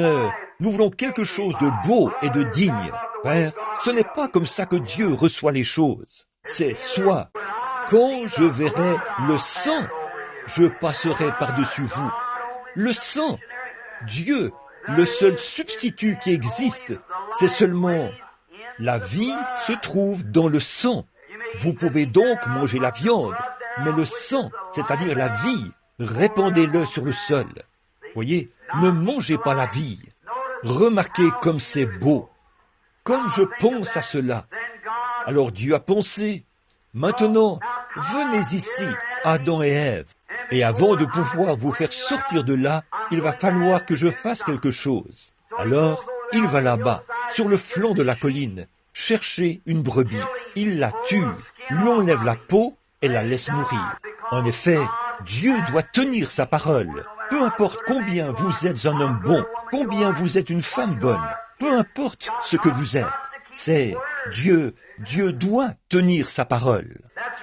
voulons quelque chose de beau et de digne. Père, ce n'est pas comme ça que Dieu reçoit les choses. C'est soit, quand je verrai le sang, je passerai par-dessus vous. Le sang, Dieu, le seul substitut qui existe, c'est seulement la vie se trouve dans le sang. Vous pouvez donc manger la viande, mais le sang, c'est-à-dire la vie, répandez-le sur le sol. Voyez, ne mangez pas la vie. Remarquez comme c'est beau. Comme je pense à cela. Alors Dieu a pensé, maintenant, venez ici, Adam et Ève. Et avant de pouvoir vous faire sortir de là, il va falloir que je fasse quelque chose. Alors, il va là-bas, sur le flanc de la colline, chercher une brebis. Il la tue, lui enlève la peau et la laisse mourir. En effet, Dieu doit tenir sa parole. Peu importe combien vous êtes un homme bon, combien vous êtes une femme bonne, peu importe ce que vous êtes, c'est Dieu doit tenir sa parole.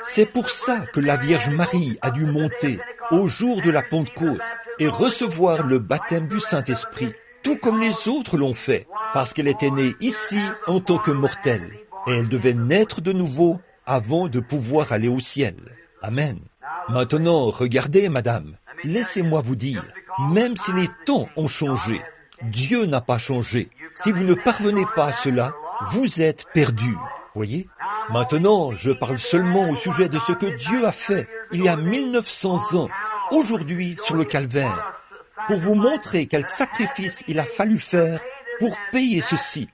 C'est pour ça que la Vierge Marie a dû monter au jour de la Pentecôte et recevoir le baptême du Saint-Esprit, tout comme les autres l'ont fait, parce qu'elle était née ici en tant que mortelle, et elle devait naître de nouveau avant de pouvoir aller au ciel. Amen. Maintenant, regardez, madame, laissez-moi vous dire, même si les temps ont changé, Dieu n'a pas changé. Si vous ne parvenez pas à cela, vous êtes perdus. Voyez? Maintenant, je parle seulement au sujet de ce que Dieu a fait il y a 1900 ans, aujourd'hui sur le calvaire, pour vous montrer quel sacrifice il a fallu faire pour payer ceci.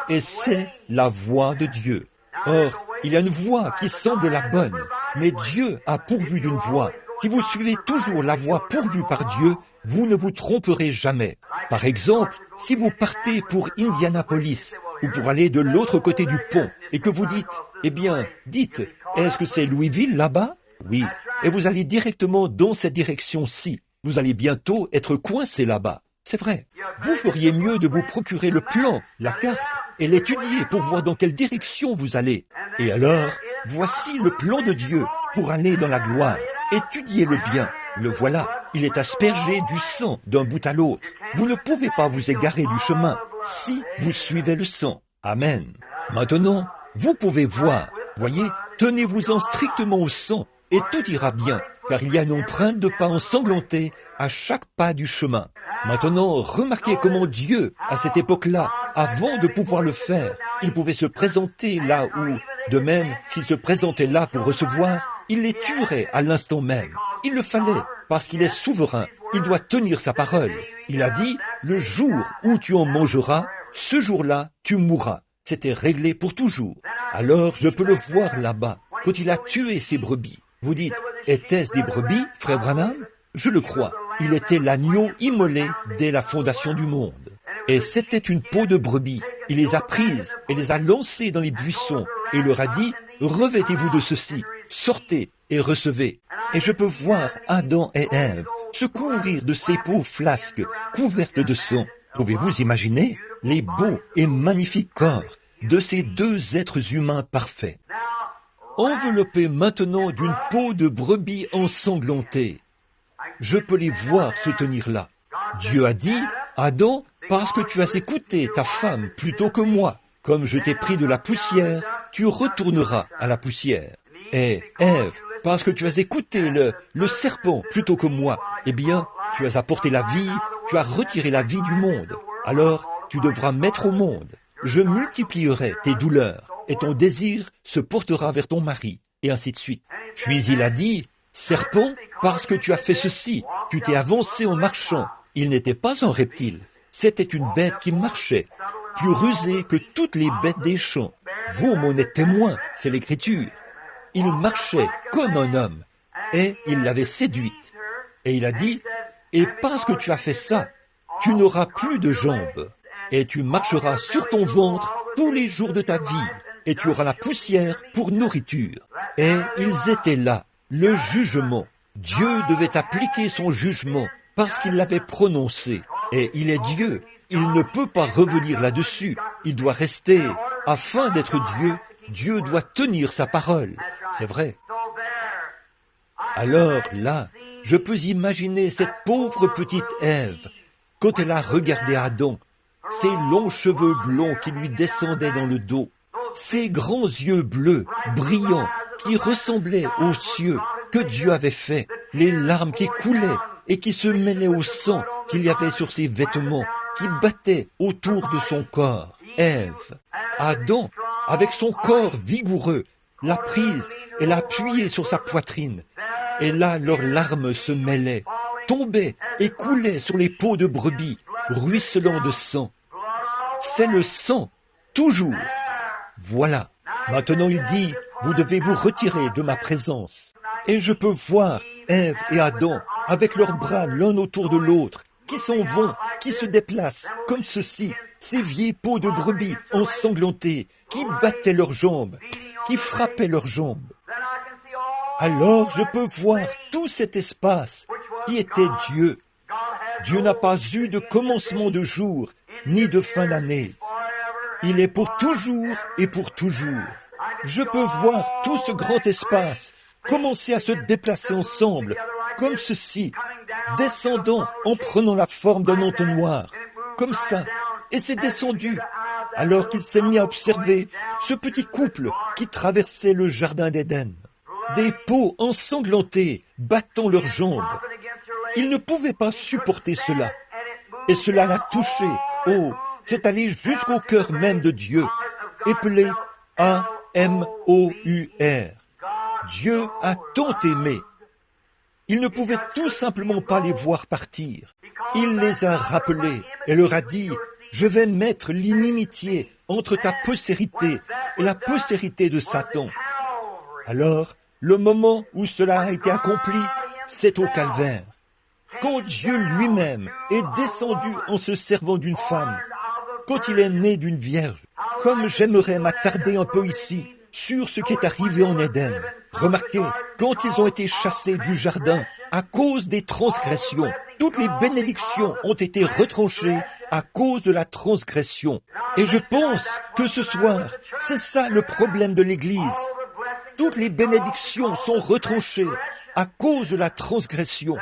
Et c'est la voie de Dieu. Or, il y a une voie qui semble la bonne, mais Dieu a pourvu d'une voie. Si vous suivez toujours la voie pourvue par Dieu, vous ne vous tromperez jamais. Par exemple, si vous partez pour Indianapolis, ou pour aller de l'autre côté du pont, et que vous dites, dites, est-ce que c'est Louisville là-bas? Oui. Et vous allez directement dans cette direction-ci. Vous allez bientôt être coincé là-bas. C'est vrai. Vous feriez mieux de vous procurer le plan, la carte, et l'étudier pour voir dans quelle direction vous allez. Et alors, voici le plan de Dieu pour aller dans la gloire. Étudiez-le bien. Le voilà. Il est aspergé du sang d'un bout à l'autre. Vous ne pouvez pas vous égarer du chemin si vous suivez le sang. Amen. Maintenant, vous pouvez voir. Voyez, tenez-vous-en strictement au sang et tout ira bien, car il y a une empreinte de pas ensanglanté à chaque pas du chemin. Maintenant, remarquez comment Dieu, à cette époque-là, avant de pouvoir le faire, il pouvait se présenter là où, de même, s'il se présentait là pour recevoir, il les tuerait à l'instant même. Il le fallait, parce qu'il est souverain, il doit tenir sa parole. Il a dit, le jour où tu en mangeras, ce jour-là, tu mourras. C'était réglé pour toujours. Alors, je peux le voir là-bas, quand il a tué ses brebis. Vous dites, était-ce des brebis, frère Branham? Je le crois. Il était l'agneau immolé dès la fondation du monde. Et c'était une peau de brebis. Il les a prises et les a lancées dans les buissons et leur a dit, revêtez-vous de ceci, sortez et recevez. Et je peux voir Adam et Ève se couvrir de ces peaux flasques couvertes de sang. Pouvez-vous imaginer les beaux et magnifiques corps de ces deux êtres humains parfaits, enveloppés maintenant d'une peau de brebis ensanglantée? Je peux les voir se tenir là. Dieu a dit, Adam, parce que tu as écouté ta femme plutôt que moi, comme je t'ai pris de la poussière, tu retourneras à la poussière. Et Ève, parce que tu as écouté le serpent plutôt que moi, eh bien, tu as apporté la vie, tu as retiré la vie du monde. Alors, tu devras mettre au monde. Je multiplierai tes douleurs, et ton désir se portera vers ton mari, et ainsi de suite. Puis il a dit, serpent, parce que tu as fait ceci, tu t'es avancé en marchant. Il n'était pas un reptile, c'était une bête qui marchait, plus rusée que toutes les bêtes des champs. Vous m'en êtes témoins, c'est l'Écriture. Il marchait comme un homme, et il l'avait séduite. Et il a dit, et parce que tu as fait ça, tu n'auras plus de jambes, et tu marcheras sur ton ventre tous les jours de ta vie, et tu auras la poussière pour nourriture. Et ils étaient là, le jugement. Dieu devait appliquer son jugement, parce qu'il l'avait prononcé. Et il est Dieu, il ne peut pas revenir là-dessus, il doit rester. Afin d'être Dieu, Dieu doit tenir sa parole. C'est vrai. Alors là, je peux imaginer cette pauvre petite Ève, quand elle a regardé Adam, ses longs cheveux blonds qui lui descendaient dans le dos, ses grands yeux bleus, brillants, qui ressemblaient aux cieux que Dieu avait fait, les larmes qui coulaient et qui se mêlaient au sang qu'il y avait sur ses vêtements, qui battaient autour de son corps. Ève, Adam, avec son corps vigoureux, l'a prise et l'a appuyée sur sa poitrine. Et là, leurs larmes se mêlaient, tombaient et coulaient sur les peaux de brebis, ruisselant de sang. C'est le sang, toujours. Voilà. Maintenant il dit, vous devez vous retirer de ma présence. Et je peux voir Ève et Adam, avec leurs bras l'un autour de l'autre, qui s'en vont, qui se déplacent, comme ceci, ces vieilles peaux de brebis ensanglantées, qui battaient leurs jambes, qui frappaient leurs jambes. Alors je peux voir tout cet espace qui était Dieu. Dieu n'a pas eu de commencement de jour, ni de fin d'année. Il est pour toujours et pour toujours. Je peux voir tout ce grand espace commencer à se déplacer ensemble, comme ceci, descendant en prenant la forme d'un entonnoir, comme ça, et c'est descendu, alors qu'il s'est mis à observer ce petit couple qui traversait le jardin d'Éden. Des peaux ensanglantées, battant leurs jambes. Il ne pouvait pas supporter cela. Et cela l'a touché. Oh, c'est allé jusqu'au cœur même de Dieu, épelé A-M-O-U-R. Dieu a tant aimé. Il ne pouvait tout simplement pas les voir partir. Il les a rappelés et leur a dit, « Je vais mettre l'inimitié entre ta postérité et la postérité de Satan. » Alors, le moment où cela a été accompli, c'est au calvaire. Quand Dieu lui-même est descendu en se servant d'une femme, quand il est né d'une vierge, comme j'aimerais m'attarder un peu ici sur ce qui est arrivé en Éden. Remarquez, quand ils ont été chassés du jardin à cause des transgressions, toutes les bénédictions ont été retranchées à cause de la transgression. Et je pense que ce soir, c'est ça le problème de l'Église. Toutes les bénédictions sont retranchées à cause de la transgression.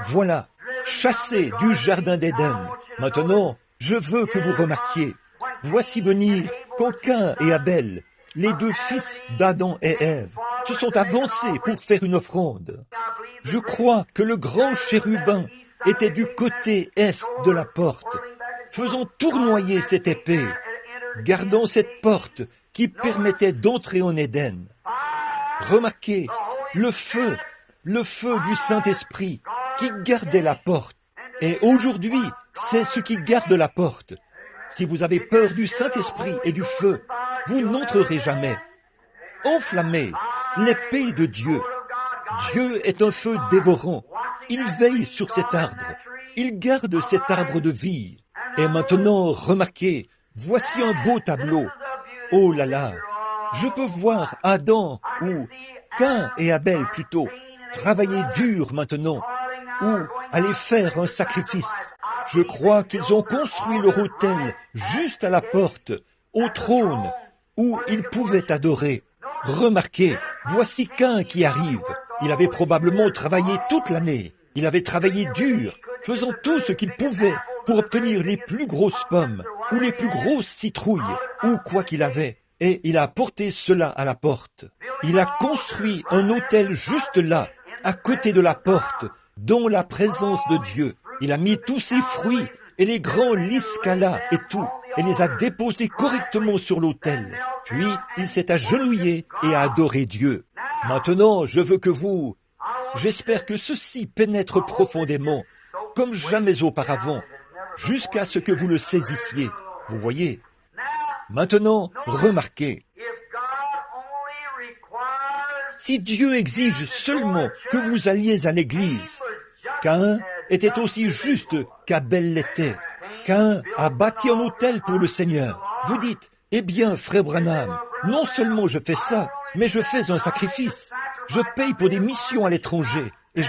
Voilà, chassés du jardin d'Éden. Maintenant, je veux que vous remarquiez, voici venir quand Caïn et Abel, les deux fils d'Adam et Ève, se sont avancés pour faire une offrande. Je crois que le grand chérubin était du côté est de la porte, faisant tournoyer cette épée, gardant cette porte qui permettait d'entrer en Éden. Remarquez, le feu du Saint-Esprit qui gardait la porte. Et aujourd'hui, c'est ce qui garde la porte. Si vous avez peur du Saint-Esprit et du feu, vous n'entrerez jamais. Enflammez l'épée de Dieu. Dieu est un feu dévorant. Il veille sur cet arbre. Il garde cet arbre de vie. Et maintenant, remarquez, voici un beau tableau. Oh là là, je peux voir Adam, ou Caïn et Abel plutôt, travailler dur maintenant, ou aller faire un sacrifice. Je crois qu'ils ont construit leur autel juste à la porte, au trône, où ils pouvaient adorer. Remarquez, voici Caïn qui arrive. Il avait probablement travaillé toute l'année. Il avait travaillé dur, faisant tout ce qu'il pouvait pour obtenir les plus grosses pommes, ou les plus grosses citrouilles, ou quoi qu'il avait. et il a porté cela à la porte. Il a construit un autel juste là, à côté de la porte, dont la présence de Dieu. Il a mis tous ses fruits et les grands lys qu'elle a et tout, et les a déposés correctement sur l'autel. Puis il s'est agenouillé et a adoré Dieu. Maintenant, je veux que vous... J'espère que ceci pénètre profondément, comme jamais auparavant, jusqu'à ce que vous le saisissiez. Vous voyez? Maintenant, remarquez. Si Dieu exige seulement que vous alliez à l'église, Caïn était aussi juste qu'Abel l'était. Caïn a bâti un autel pour le Seigneur. Vous dites, eh bien, frère Branham, non seulement je fais ça, mais je fais un sacrifice. Je paye pour des missions à l'étranger. Et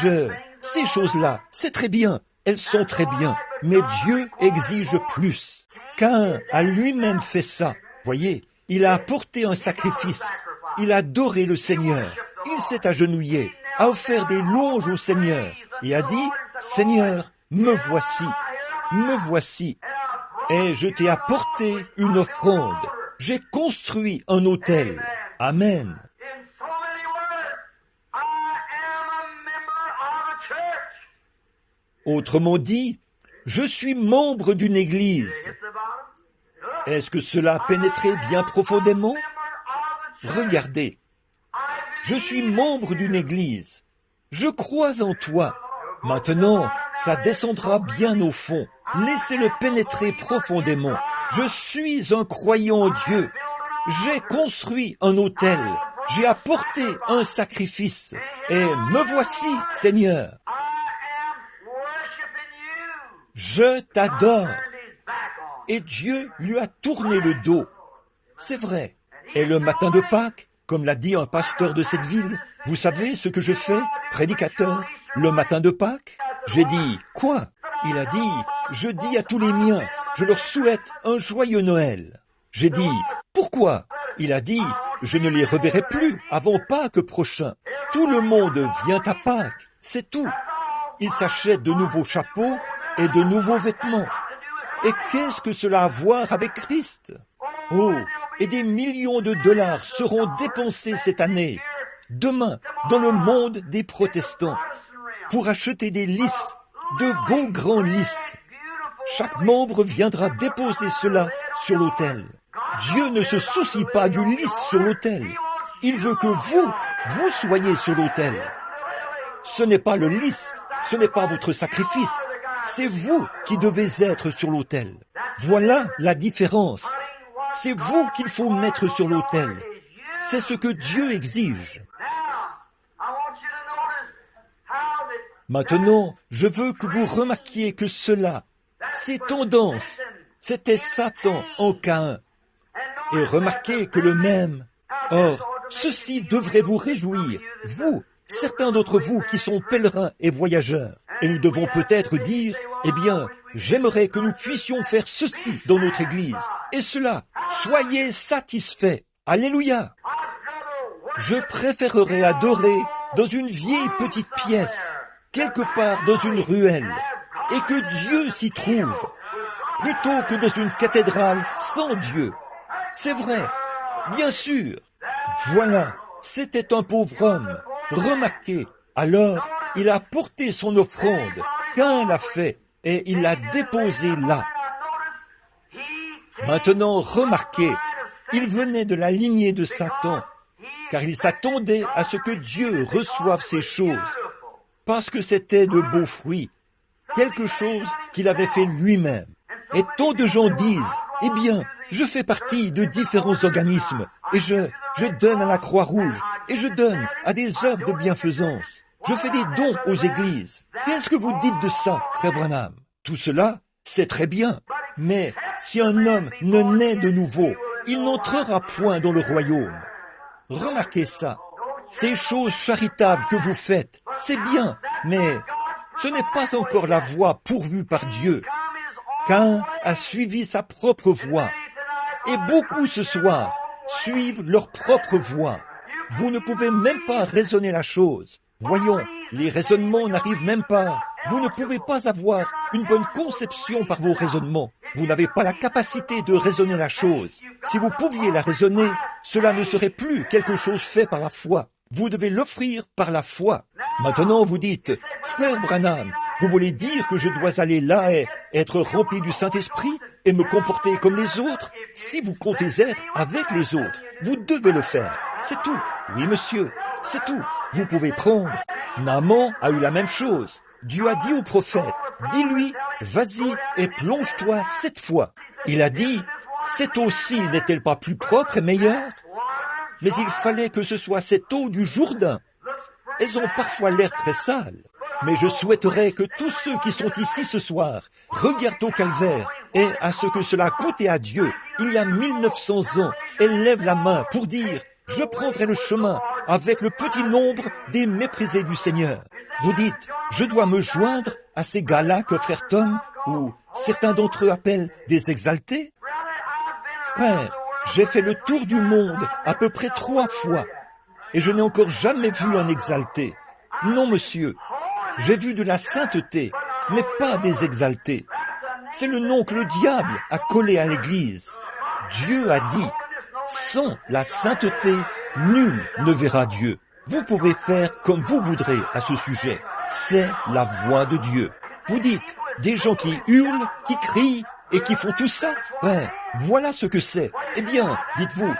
ces choses-là, c'est très bien. Elles sont très bien. Mais Dieu exige plus. Caïn a lui-même fait ça. Voyez, il a apporté un sacrifice. Il a adoré le Seigneur. Il s'est agenouillé, a offert des louanges au Seigneur et a dit, « Seigneur, me voici, me voici. Et je t'ai apporté une offrande. J'ai construit un autel. » Amen. Autrement dit, je suis membre d'une église. Est-ce que cela a pénétré bien profondément? Regardez, je suis membre d'une église. Je crois en toi. Maintenant, ça descendra bien au fond. Laissez-le pénétrer profondément. Je suis un croyant en Dieu. J'ai construit un autel. J'ai apporté un sacrifice. Et me voici, Seigneur. Je t'adore. Et Dieu lui a tourné le dos. C'est vrai. Et le matin de Pâques, comme l'a dit un pasteur de cette ville, vous savez ce que je fais, prédicateur, le matin de Pâques? J'ai dit, quoi? Il a dit, je dis à tous les miens, je leur souhaite un joyeux Noël. J'ai dit, pourquoi? Il a dit, je ne les reverrai plus avant Pâques prochain. Tout le monde vient à Pâques, c'est tout. Ils s'achètent de nouveaux chapeaux et de nouveaux vêtements. Et qu'est-ce que cela a à voir avec Christ? Oh, et des millions de dollars seront dépensés cette année, demain, dans le monde des protestants, pour acheter des lys, de beaux grands lys. Chaque membre viendra déposer cela sur l'autel. Dieu ne se soucie pas du lys sur l'autel. Il veut que vous soyez sur l'autel. Ce n'est pas le lys, ce n'est pas votre sacrifice, c'est vous qui devez être sur l'autel. Voilà la différence. C'est vous qu'il faut mettre sur l'autel. C'est ce que Dieu exige. Maintenant, je veux que vous remarquiez que cela, ces tendances, c'était Satan en Caïn. Et remarquez que le même. Or, ceci devrait vous réjouir, vous, certains d'entre vous qui sont pèlerins et voyageurs. Et nous devons peut-être dire, eh bien, j'aimerais que nous puissions faire ceci dans notre Église. Et cela, soyez satisfaits. Alléluia. Je préférerais adorer dans une vieille petite pièce, quelque part dans une ruelle, et que Dieu s'y trouve, plutôt que dans une cathédrale sans Dieu. C'est vrai, bien sûr. Voilà, c'était un pauvre homme. Remarquez, alors, il a porté son offrande, Caïn l'a fait, et il l'a déposée là. Maintenant, remarquez, il venait de la lignée de Satan, car il s'attendait à ce que Dieu reçoive ces choses, parce que c'était de beaux fruits, quelque chose qu'il avait fait lui-même. Et tant de gens disent, eh bien, je fais partie de différents organismes, et je donne à la Croix-Rouge, et je donne à des œuvres de bienfaisance. Je fais des dons aux églises. Qu'est-ce que vous dites de ça, frère Branham? Tout cela, c'est très bien. Mais si un homme ne naît de nouveau, il n'entrera point dans le royaume. Remarquez ça. Ces choses charitables que vous faites, c'est bien, mais ce n'est pas encore la voie pourvue par Dieu. Caïn a suivi sa propre voie. Et beaucoup ce soir suivent leur propre voie. Vous ne pouvez même pas raisonner la chose. Voyons, les raisonnements n'arrivent même pas. Vous ne pouvez pas avoir une bonne conception par vos raisonnements. Vous n'avez pas la capacité de raisonner la chose. Si vous pouviez la raisonner, cela ne serait plus quelque chose fait par la foi. Vous devez l'offrir par la foi. Maintenant, vous dites, « Frère Branham, vous voulez dire que je dois aller là et être rempli du Saint-Esprit et me comporter comme les autres? Si vous comptez être avec les autres, vous devez le faire. C'est tout. Oui, monsieur, c'est tout. Vous pouvez prendre. » Naaman a eu la même chose. Dieu a dit au prophète, « Dis-lui, vas-y et plonge-toi 7 fois. » Il a dit, « Cette eau-ci n'est-elle pas plus propre et meilleure? » Mais il fallait que ce soit cette eau du Jourdain. Elles ont parfois l'air très sales. Mais je souhaiterais que tous ceux qui sont ici ce soir regardent au calvaire et à ce que cela a coûté à Dieu il y a 1900 ans et lèvent la main pour dire « Je prendrai le chemin avec le petit nombre des méprisés du Seigneur. » Vous dites « Je dois me joindre à ces gars-là que frère Tom ou certains d'entre eux appellent des exaltés. » Frère, j'ai fait le tour du monde à peu près 3 fois et je n'ai encore jamais vu un exalté. Non, monsieur. J'ai vu de la sainteté, mais pas des exaltés. C'est le nom que le diable a collé à l'Église. Dieu a dit, sans la sainteté, nul ne verra Dieu. Vous pouvez faire comme vous voudrez à ce sujet. C'est la voix de Dieu. Vous dites, des gens qui hurlent, qui crient et qui font tout ça. Ouais, voilà ce que c'est. Eh bien, dites-vous,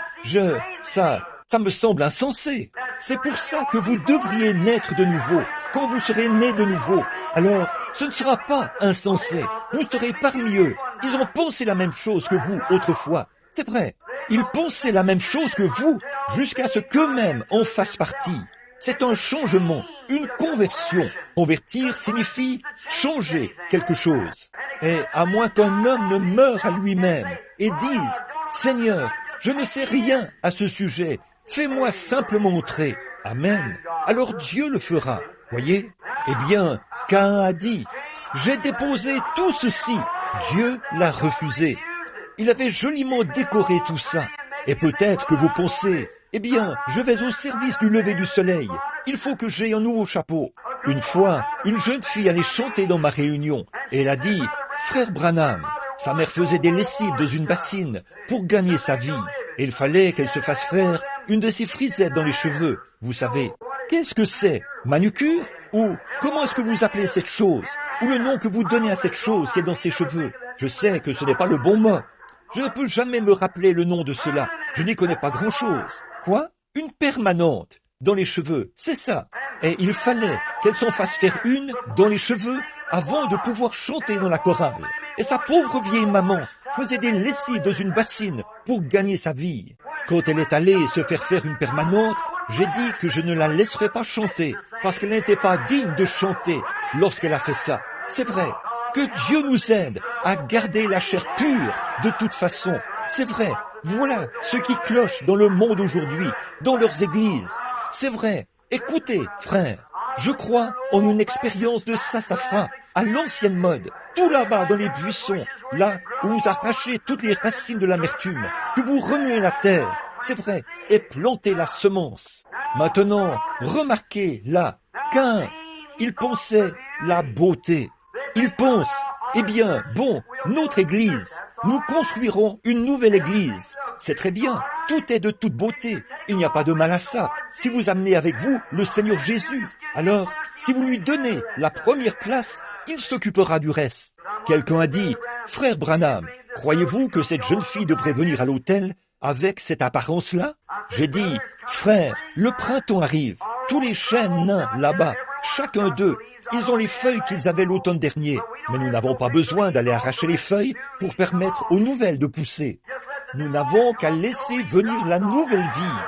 ça me semble insensé. C'est pour ça que vous devriez naître de nouveau. Quand vous serez né de nouveau, alors ce ne sera pas insensé. Vous serez parmi eux. Ils ont pensé la même chose que vous autrefois. C'est vrai. Ils pensaient la même chose que vous jusqu'à ce qu'eux-mêmes en fassent partie. C'est un changement, une conversion. Convertir signifie changer quelque chose. Et à moins qu'un homme ne meure à lui-même et dise « Seigneur, je ne sais rien à ce sujet, fais-moi simplement entrer. » Amen. Alors Dieu le fera. Voyez? Eh bien, Caïn a dit, « J'ai déposé tout ceci. » Dieu l'a refusé. Il avait joliment décoré tout ça. Et peut-être que vous pensez, « Eh bien, je vais au service du lever du soleil. Il faut que j'aie un nouveau chapeau. » Une fois, une jeune fille allait chanter dans ma réunion. Et elle a dit, « Frère Branham, sa mère faisait des lessives dans une bassine pour gagner sa vie. Et il fallait qu'elle se fasse faire une de ces frisettes dans les cheveux. Vous savez, qu'est-ce que c'est? Manucure? Ou comment est-ce que vous appelez cette chose? Ou le nom que vous donnez à cette chose qui est dans ses cheveux? Je sais que ce n'est pas le bon mot. Je ne peux jamais me rappeler le nom de cela. Je n'y connais pas grand-chose. Quoi? Une permanente dans les cheveux, c'est ça. Et il fallait qu'elle s'en fasse faire une dans les cheveux avant de pouvoir chanter dans la chorale. Et sa pauvre vieille maman faisait des lessives dans une bassine pour gagner sa vie. Quand elle est allée se faire une permanente, j'ai dit que je ne la laisserais pas chanter parce qu'elle n'était pas digne de chanter lorsqu'elle a fait ça. C'est vrai. Que Dieu nous aide à garder la chair pure de toute façon. C'est vrai. Voilà ce qui cloche dans le monde aujourd'hui, dans leurs églises. C'est vrai. Écoutez, frères, je crois en une expérience de sassafras à l'ancienne mode, tout là-bas dans les buissons, là où vous arrachez toutes les racines de l'amertume, que vous remuez la terre, c'est vrai, et plantez la semence. Maintenant, remarquez là, Caïn, il pensait la beauté. Il pense, eh bien, bon, notre église, nous construirons une nouvelle église. C'est très bien, tout est de toute beauté, il n'y a pas de mal à ça. Si vous amenez avec vous le Seigneur Jésus, alors, si vous lui donnez la première place, il s'occupera du reste. Quelqu'un a dit, « Frère Branham, croyez-vous que cette jeune fille devrait venir à l'hôtel avec cette apparence-là » J'ai dit, « Frère, le printemps arrive, tous les chênes nains là-bas, chacun d'eux, ils ont les feuilles qu'ils avaient l'automne dernier. Mais nous n'avons pas besoin d'aller arracher les feuilles pour permettre aux nouvelles de pousser. Nous n'avons qu'à laisser venir la nouvelle vie.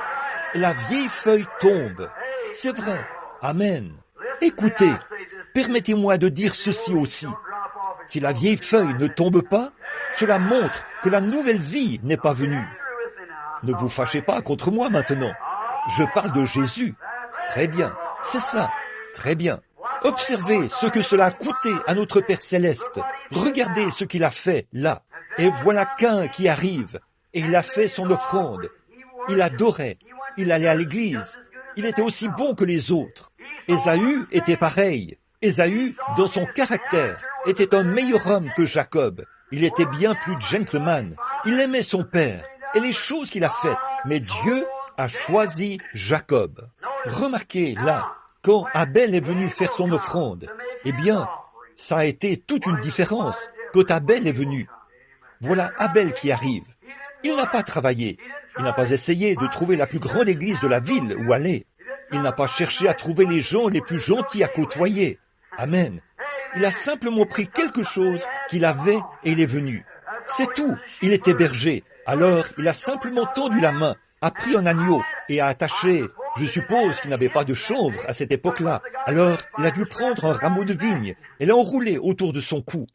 Et la vieille feuille tombe. C'est vrai. Amen. Écoutez, permettez-moi de dire ceci aussi. Si la vieille feuille ne tombe pas, cela montre que la nouvelle vie n'est pas venue. Ne vous fâchez pas contre moi maintenant. Je parle de Jésus. Très bien, c'est ça. Très bien. Observez ce que cela a coûté à notre Père Céleste. Regardez ce qu'il a fait là. Et voilà Caïn qui arrive. Et il a fait son offrande. Il adorait. Il allait à l'église. Il était aussi bon que les autres. Ésaü était pareil. Ésaü, dans son caractère, était un meilleur homme que Jacob. Il était bien plus gentleman. Il aimait son père et les choses qu'il a faites. Mais Dieu a choisi Jacob. Remarquez là, quand Abel est venu faire son offrande, eh bien, ça a été toute une différence quand Abel est venu. Voilà Abel qui arrive. Il n'a pas travaillé. Il n'a pas essayé de trouver la plus grande église de la ville où aller. Il n'a pas cherché à trouver les gens les plus gentils à côtoyer. Amen. Il a simplement pris quelque chose qu'il avait et il est venu. C'est tout. Il était berger. Alors, il a simplement tendu la main, a pris un agneau et a attaché. Je suppose qu'il n'avait pas de chanvre à cette époque-là. Alors, il a dû prendre un rameau de vigne et l'enrouler autour de son cou.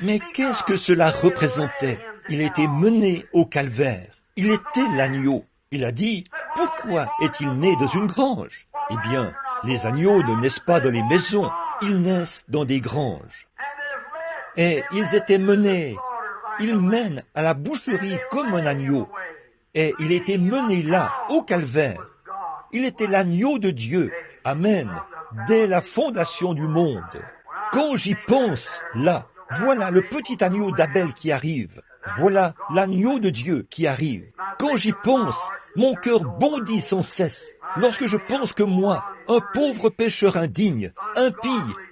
Mais qu'est-ce que cela représentait? Il a été mené au calvaire. Il était l'agneau. Il a dit, pourquoi est-il né dans une grange? Eh bien, les agneaux ne naissent pas dans les maisons, ils naissent dans des granges. Et ils étaient menés, ils mènent à la boucherie comme un agneau. Et il était mené là, au calvaire. Il était l'agneau de Dieu, amen, dès la fondation du monde. Quand j'y pense, là, voilà le petit agneau d'Abel qui arrive. Voilà l'agneau de Dieu qui arrive. Quand j'y pense, mon cœur bondit sans cesse. Lorsque je pense que moi, un pauvre pécheur indigne, impie,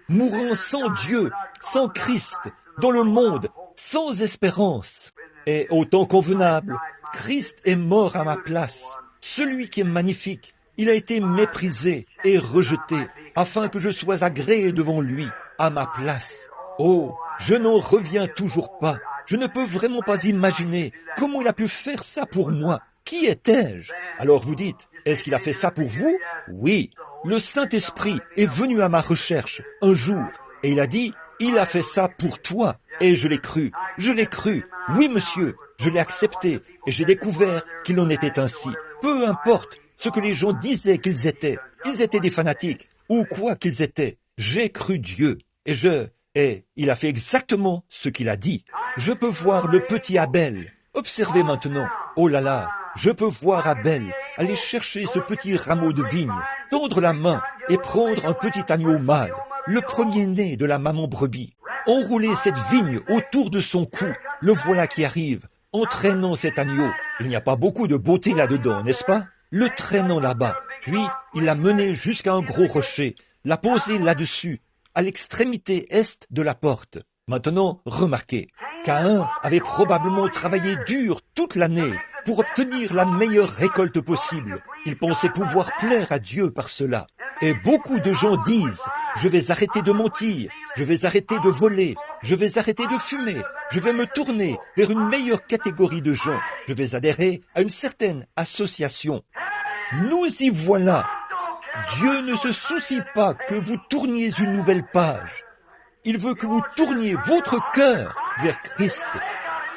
mourant sans Dieu, sans Christ, dans le monde, sans espérance, et au temps convenable, Christ est mort à ma place. Celui qui est magnifique, il a été méprisé et rejeté, afin que je sois agréé devant lui, à ma place. Oh, je n'en reviens toujours pas. Je ne peux vraiment pas imaginer comment il a pu faire ça pour moi. Qui étais-je? Alors vous dites, est-ce qu'il a fait ça pour vous? Oui. Le Saint-Esprit est venu à ma recherche un jour et il a dit, il a fait ça pour toi. Et je l'ai cru. Je l'ai cru. Oui, monsieur, je l'ai accepté et j'ai découvert qu'il en était ainsi. Peu importe ce que les gens disaient qu'ils étaient. Ils étaient des fanatiques ou quoi qu'ils étaient. J'ai cru Dieu et il a fait exactement ce qu'il a dit. Je peux voir le petit Abel. Observez maintenant. Oh là là, je peux voir Abel aller chercher ce petit rameau de vigne, tendre la main et prendre un petit agneau mâle, le premier-né de la maman brebis. Enrouler cette vigne autour de son cou, le voilà qui arrive, entraînant cet agneau. Il n'y a pas beaucoup de beauté là-dedans, n'est-ce pas? Le traînant là-bas. Puis, il l'a mené jusqu'à un gros rocher, l'a posé là-dessus, à l'extrémité est de la porte. Maintenant, remarquez, Caïn avait probablement travaillé dur toute l'année pour obtenir la meilleure récolte possible. Il pensait pouvoir plaire à Dieu par cela. Et beaucoup de gens disent, je vais arrêter de mentir, je vais arrêter de voler, je vais arrêter de fumer, je vais me tourner vers une meilleure catégorie de gens, je vais adhérer à une certaine association. Nous y voilà. Dieu ne se soucie pas que vous tourniez une nouvelle page. Il veut que vous tourniez votre cœur vers Christ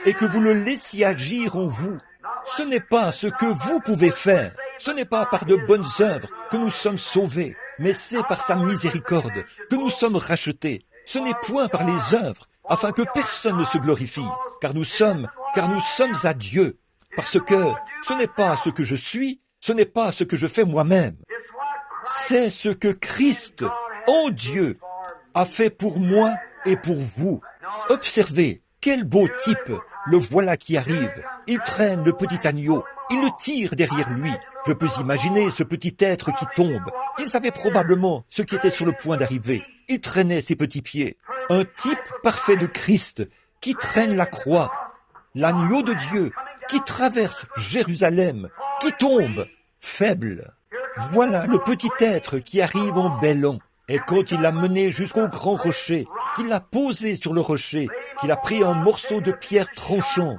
et que vous le laissiez agir en vous. Ce n'est pas ce que vous pouvez faire, ce n'est pas par de bonnes œuvres que nous sommes sauvés, mais c'est par sa miséricorde que nous sommes rachetés. Ce n'est point par les œuvres, afin que personne ne se glorifie, car nous sommes à Dieu, parce que ce n'est pas ce que je suis, ce n'est pas ce que je fais moi-même. C'est ce que Christ, en Dieu, a fait pour moi et pour vous. Observez, quel beau type, le voilà qui arrive. Il traîne le petit agneau, il le tire derrière lui. Je peux imaginer ce petit être qui tombe. Il savait probablement ce qui était sur le point d'arriver. Il traînait ses petits pieds. Un type parfait de Christ qui traîne la croix. L'agneau de Dieu qui traverse Jérusalem, qui tombe, faible. Voilà le petit être qui arrive en bêlant. Et quand il l'a mené jusqu'au grand rocher, qu'il l'a posé sur le rocher, qu'il a pris un morceau de pierre tranchante.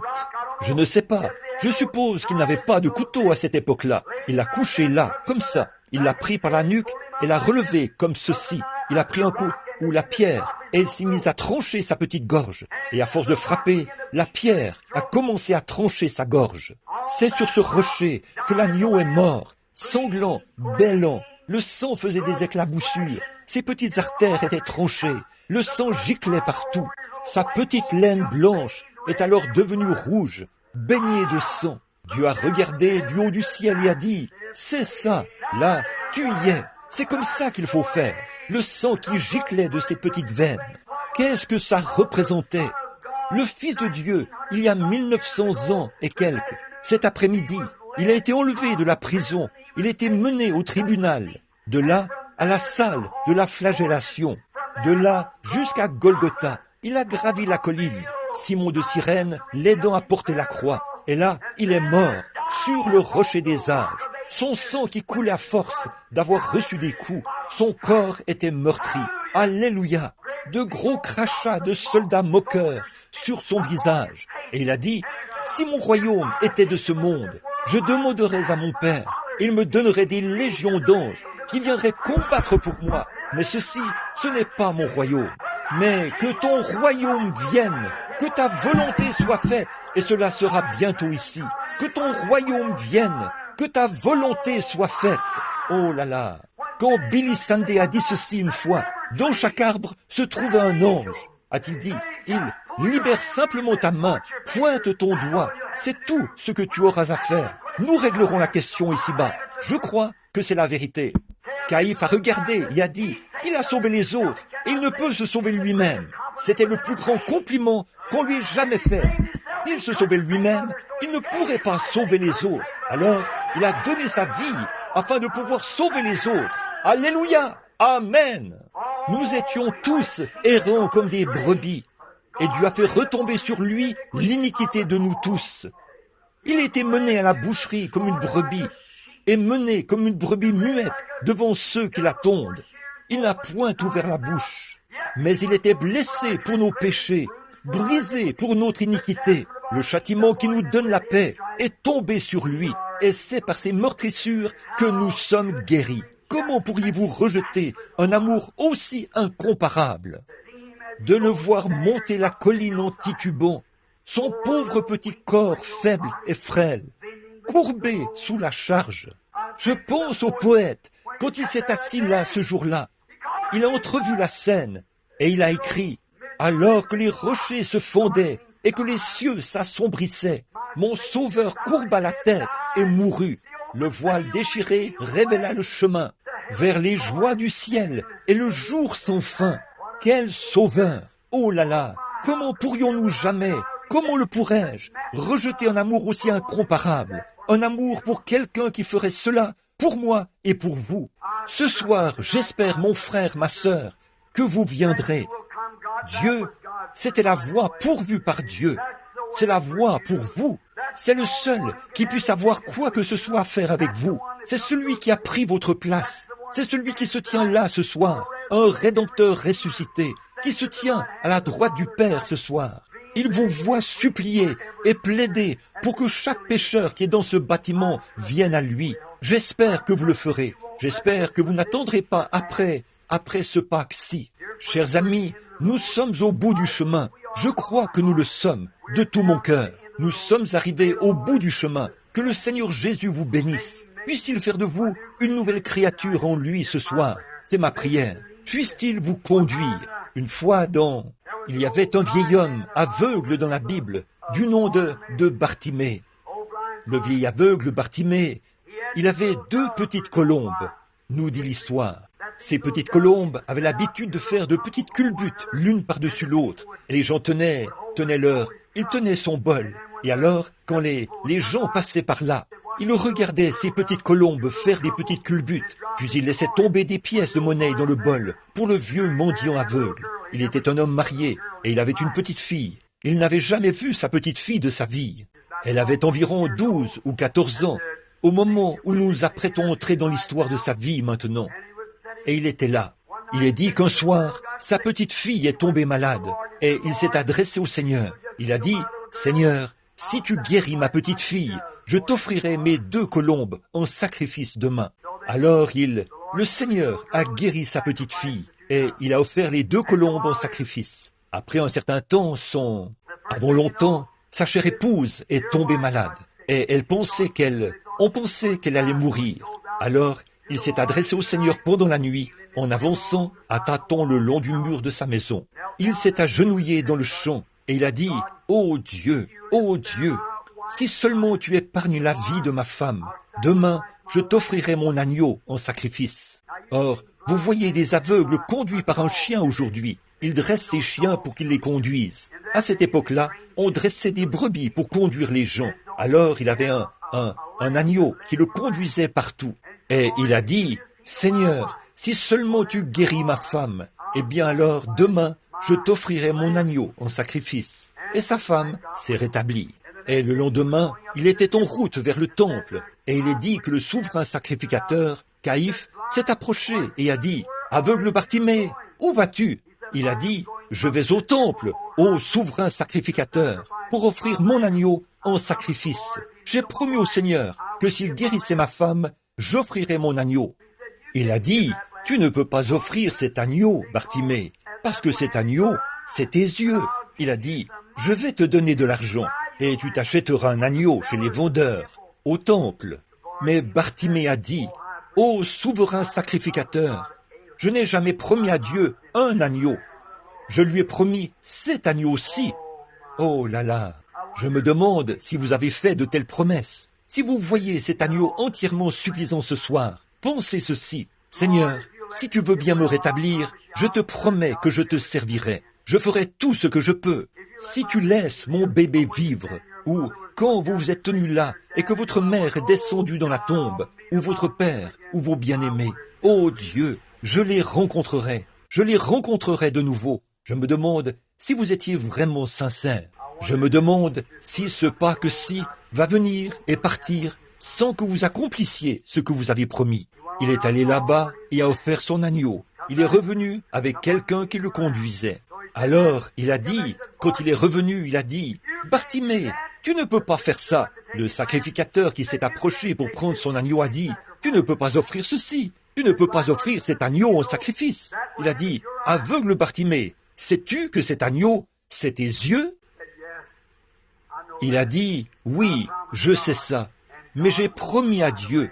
Je ne sais pas, je suppose qu'il n'avait pas de couteau à cette époque-là. Il l'a couché là, comme ça. Il l'a pris par la nuque et l'a relevé comme ceci. Il a pris un coup, ou la pierre, et il s'est mis à trancher sa petite gorge. Et à force de frapper, la pierre a commencé à trancher sa gorge. C'est sur ce rocher que l'agneau est mort, sanglant, bêlant. Le sang faisait des éclaboussures. Ses petites artères étaient tranchées. Le sang giclait partout. Sa petite laine blanche est alors devenue rouge, baignée de sang. Dieu a regardé du haut du ciel et a dit, « C'est ça, là, tu y es. C'est comme ça qu'il faut faire. » Le sang qui giclait de ses petites veines. Qu'est-ce que ça représentait? le Fils de Dieu, il y a 1900 ans et quelques. Cet après-midi, il a été enlevé de la prison, il a été mené au tribunal, de là à la salle de la flagellation, de là jusqu'à Golgotha. Il a gravi la colline, Simon de Cyrène l'aidant à porter la croix. Et là, il est mort, sur le rocher des âges. Son sang qui coulait à force d'avoir reçu des coups, son corps était meurtri. Alléluia! De gros crachats de soldats moqueurs sur son visage. Et il a dit, si mon royaume était de ce monde, je demanderais à mon Père, il me donnerait des légions d'anges qui viendraient combattre pour moi. Mais ceci, ce n'est pas mon royaume. Mais que ton royaume vienne, que ta volonté soit faite, et cela sera bientôt ici. Que ton royaume vienne, que ta volonté soit faite. Oh là là! Quand Billy Sunday a dit ceci une fois, dans chaque arbre se trouvait un ange. A-t-il dit, il libère simplement ta main, pointe ton doigt, c'est tout ce que tu auras à faire. Nous réglerons la question ici-bas. Je crois que c'est la vérité. Caïphe a regardé et a dit, il a sauvé les autres, et il ne peut se sauver lui-même. C'était le plus grand compliment qu'on lui ait jamais fait. S'il se sauvait lui-même, il ne pourrait pas sauver les autres. Alors, il a donné sa vie afin de pouvoir sauver les autres. Alléluia! Amen! Nous étions tous errants comme des brebis, et Dieu a fait retomber sur lui l'iniquité de nous tous. Il était mené à la boucherie comme une brebis, et mené comme une brebis muette devant ceux qui la tondent. Il n'a point ouvert la bouche, mais il était blessé pour nos péchés, brisé pour notre iniquité. Le châtiment qui nous donne la paix est tombé sur lui, et c'est par ses meurtrissures que nous sommes guéris. Comment pourriez-vous rejeter un amour aussi incomparable? De le voir monter la colline en titubant, son pauvre petit corps faible et frêle, courbé sous la charge. Je pense au poète, quand il s'est assis là ce jour-là, il a entrevu la scène, et il a écrit « Alors que les rochers se fondaient et que les cieux s'assombrissaient, mon sauveur courba la tête et mourut. Le voile déchiré révéla le chemin vers les joies du ciel et le jour sans fin. Quel sauveur! Oh là là! Comment pourrions-nous jamais, comment le pourrais-je, rejeter un amour aussi incomparable, un amour pour quelqu'un qui ferait cela pour moi et pour vous? Ce soir, j'espère, mon frère, ma sœur, que vous viendrez. Dieu, c'était la voie pourvue par Dieu. C'est la voie pour vous. C'est le seul qui puisse avoir quoi que ce soit à faire avec vous. C'est celui qui a pris votre place. C'est celui qui se tient là ce soir, un Rédempteur ressuscité, qui se tient à la droite du Père ce soir. Il vous voit supplier et plaider pour que chaque pécheur qui est dans ce bâtiment vienne à lui. J'espère que vous le ferez. J'espère que vous n'attendrez pas après ce Pâques-ci. Chers amis, nous sommes au bout du chemin. Je crois que nous le sommes, de tout mon cœur. Nous sommes arrivés au bout du chemin. Que le Seigneur Jésus vous bénisse. Puisse-t-il faire de vous une nouvelle créature en lui ce soir? C'est ma prière. Puisse-t-il vous conduire? Une fois il y avait un vieil homme aveugle dans la Bible, du nom de Bartimée. Le vieil aveugle Bartimée, il avait 2 petites colombes, nous dit l'histoire. Ces petites colombes avaient l'habitude de faire de petites culbutes, l'une par-dessus l'autre. Et les gens tenaient il tenait son bol. Et alors, quand les gens passaient par là, il regardait ces petites colombes faire des petites culbutes, puis il laissait tomber des pièces de monnaie dans le bol pour le vieux mendiant aveugle. Il était un homme marié et il avait une petite fille. Il n'avait jamais vu sa petite fille de sa vie. Elle avait environ 12 ou 14 ans, au moment où nous nous apprêtons à entrer dans l'histoire de sa vie maintenant. Et il était là. Il est dit qu'un soir, sa petite fille est tombée malade et il s'est adressé au Seigneur. Il a dit, « Seigneur, si tu guéris ma petite fille, je t'offrirai mes 2 colombes en sacrifice demain. » Alors le Seigneur a guéri sa petite fille et il a offert les 2 colombes en sacrifice. Après un certain temps, avant longtemps, sa chère épouse est tombée malade et on pensait qu'elle allait mourir. Alors, il s'est adressé au Seigneur pendant la nuit en avançant à tâtons le long du mur de sa maison. Il s'est agenouillé dans le champ et il a dit, « Oh Dieu, si seulement tu épargnes la vie de ma femme, demain je t'offrirai mon agneau en sacrifice. » Or, vous voyez des aveugles conduits par un chien aujourd'hui. il dresse ses chiens pour qu'ils les conduisent. À cette époque-là, on dressait des brebis pour conduire les gens. Alors il avait un agneau qui le conduisait partout. Et il a dit, « Seigneur, si seulement tu guéris ma femme, eh bien alors demain, je t'offrirai mon agneau en sacrifice. » Et sa femme s'est rétablie. Et le lendemain, il était en route vers le temple, et il est dit que le souverain sacrificateur, Caïphe, s'est approché et a dit, « Aveugle Bartimée, où vas-tu » Il a dit, « Je vais au temple, ô souverain sacrificateur, pour offrir mon agneau en sacrifice. J'ai promis au Seigneur que s'il guérissait ma femme, j'offrirais mon agneau. » Il a dit, « Tu ne peux pas offrir cet agneau, Bartimée, parce que cet agneau, c'est tes yeux. » Il a dit, « Je vais te donner de l'argent, et tu t'achèteras un agneau chez les vendeurs, au temple. » Mais Bartimée a dit, « Ô souverain sacrificateur, je n'ai jamais promis à Dieu un agneau. Je lui ai promis cet agneau-ci. » Oh là là, je me demande si vous avez fait de telles promesses. Si vous voyez cet agneau entièrement suffisant ce soir, pensez ceci. « Seigneur, si tu veux bien me rétablir, je te promets que je te servirai. Je ferai tout ce que je peux. Si tu laisses mon bébé vivre, ou quand vous vous êtes tenus là et que votre mère est descendue dans la tombe, ou votre père, ou vos bien-aimés, ô Dieu, je les rencontrerai de nouveau. Je me demande si vous étiez vraiment sincère. Je me demande si ce pas que si va venir et partir sans que vous accomplissiez ce que vous avez promis. Il est allé là-bas et a offert son agneau. Il est revenu avec quelqu'un qui le conduisait. Alors, il a dit, quand il est revenu, il a dit, « Bartimée, tu ne peux pas faire ça. » Le sacrificateur qui s'est approché pour prendre son agneau a dit, « Tu ne peux pas offrir ceci. Tu ne peux pas offrir cet agneau en sacrifice. » Il a dit, « Aveugle Bartimée, sais-tu que cet agneau, c'est tes yeux ?» Il a dit, « Oui, je sais ça, mais j'ai promis à Dieu,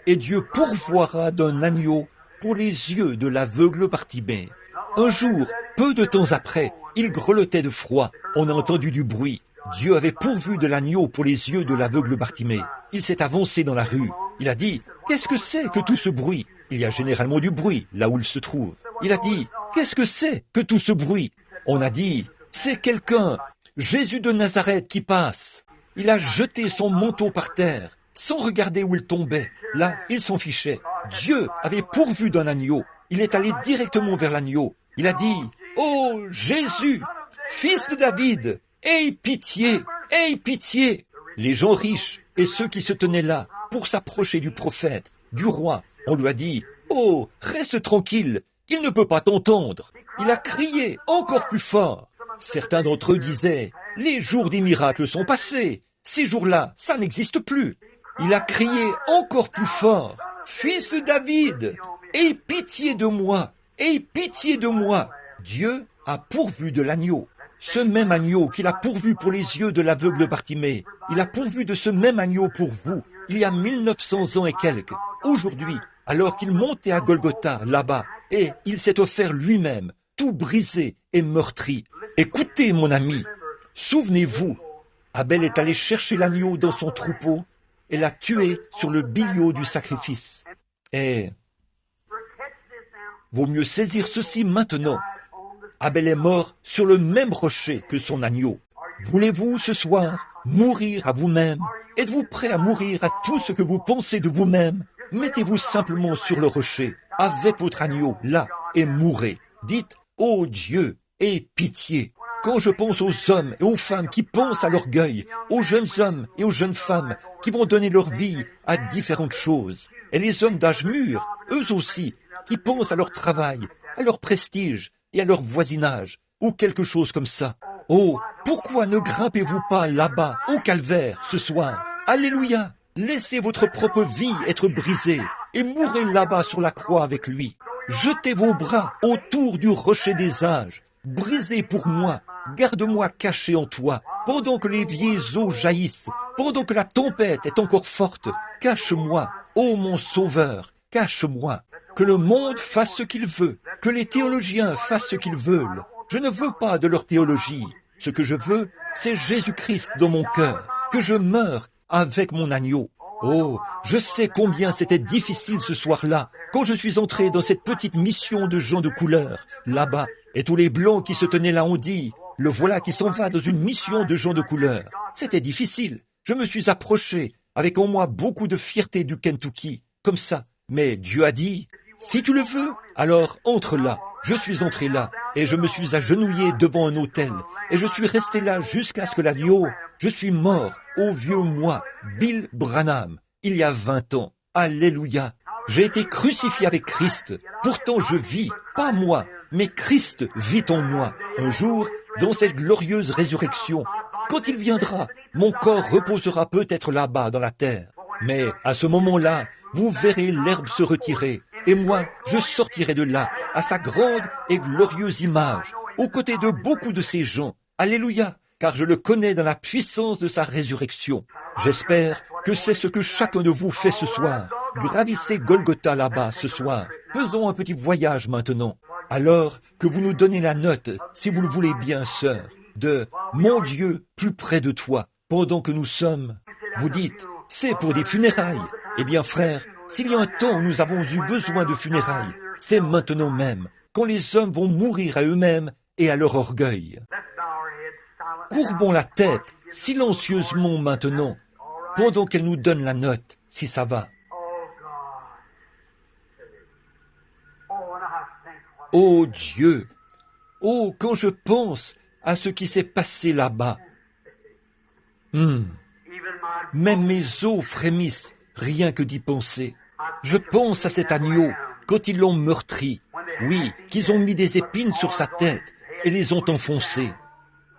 et Dieu pourvoira d'un agneau pour les yeux de l'aveugle Bartimée. » Un jour, peu de temps après, il grelottait de froid. On a entendu du bruit. Dieu avait pourvu de l'agneau pour les yeux de l'aveugle Bartimée. Il s'est avancé dans la rue. Il a dit, « Qu'est-ce que c'est que tout ce bruit ?» Il y a généralement du bruit là où il se trouve. Il a dit, « Qu'est-ce que c'est que tout ce bruit ?» On a dit, « C'est quelqu'un, Jésus de Nazareth qui passe. » Il a jeté son manteau par terre, sans regarder où il tombait. Là, il s'en fichait. Dieu avait pourvu d'un agneau. Il est allé directement vers l'agneau. Il a dit, « Oh Jésus, fils de David, aie pitié, aie pitié !» Les gens riches et ceux qui se tenaient là pour s'approcher du prophète, du roi, on lui a dit, « Oh, reste tranquille, il ne peut pas t'entendre. » Il a crié encore plus fort. Certains d'entre eux disaient, « Les jours des miracles sont passés. Ces jours-là, ça n'existe plus. » Il a crié encore plus fort, « Fils de David, aie pitié de moi, aie pitié de moi. » Dieu a pourvu de l'agneau. Ce même agneau qu'il a pourvu pour les yeux de l'aveugle Bartimée, il a pourvu de ce même agneau pour vous, il y a 1900 ans et quelques. Aujourd'hui, alors qu'il montait à Golgotha, là-bas, et il s'est offert lui-même, tout brisé et meurtri. Écoutez, mon ami, souvenez-vous, Abel est allé chercher l'agneau dans son troupeau et l'a tué sur le billot du sacrifice. Et vaut mieux saisir ceci maintenant. Abel est mort sur le même rocher que son agneau. Voulez-vous ce soir mourir à vous-même? Êtes-vous prêt à mourir à tout ce que vous pensez de vous-même? Mettez-vous simplement sur le rocher avec votre agneau là et mourrez. Dites, « Oh Dieu, aie pitié !» Quand je pense aux hommes et aux femmes qui pensent à l'orgueil, aux jeunes hommes et aux jeunes femmes qui vont donner leur vie à différentes choses, et les hommes d'âge mûr, eux aussi, qui pensent à leur travail, à leur prestige et à leur voisinage, ou quelque chose comme ça. Oh, pourquoi ne grimpez-vous pas là-bas, au calvaire, ce soir? Alléluia! Laissez votre propre vie être brisée et mourrez là-bas sur la croix avec lui. Jetez vos bras autour du rocher des âges. Brisez pour moi, garde-moi caché en toi, pendant que les vieilles eaux jaillissent, pendant que la tempête est encore forte. Cache-moi, ô mon sauveur, cache-moi. Que le monde fasse ce qu'il veut, que les théologiens fassent ce qu'ils veulent. Je ne veux pas de leur théologie. Ce que je veux, c'est Jésus-Christ dans mon cœur, que je meure avec mon agneau. Oh, je sais combien c'était difficile ce soir-là, quand je suis entré dans cette petite mission de gens de couleur, là-bas, et tous les blancs qui se tenaient là ont dit, le voilà qui s'en va dans une mission de gens de couleur. C'était difficile. Je me suis approché, avec en moi beaucoup de fierté du Kentucky, comme ça. Mais Dieu a dit, si tu le veux, alors entre là. Je suis entré là, et je me suis agenouillé devant un autel, et je suis resté là jusqu'à ce que l'agneau, je suis mort au vieux moi, Bill Branham, il y a 20 ans. Alléluia. J'ai été crucifié avec Christ. Pourtant je vis, pas moi, mais Christ vit en moi. Un jour, dans cette glorieuse résurrection, quand il viendra, mon corps reposera peut-être là-bas dans la terre. Mais à ce moment-là, vous verrez l'herbe se retirer, et moi, je sortirai de là, à sa grande et glorieuse image, aux côtés de beaucoup de ces gens. Alléluia, car je le connais dans la puissance de sa résurrection. J'espère que c'est ce que chacun de vous fait ce soir. Gravissez Golgotha là-bas ce soir. Faisons un petit voyage maintenant. Alors que vous nous donnez la note, si vous le voulez bien, sœur, de « Mon Dieu, plus près de toi », pendant que nous sommes. Vous dites « C'est pour des funérailles ». Eh bien, frère, s'il y a un temps où nous avons eu besoin de funérailles, c'est maintenant même, quand les hommes vont mourir à eux-mêmes et à leur orgueil. Courbons la tête silencieusement maintenant, pendant qu'elle nous donne la note, si ça va. Oh Dieu! Oh, quand je pense à ce qui s'est passé là-bas. Même mes os frémissent, rien que d'y penser. Je pense à cet agneau, quand ils l'ont meurtri. Oui, qu'ils ont mis des épines sur sa tête et les ont enfoncées.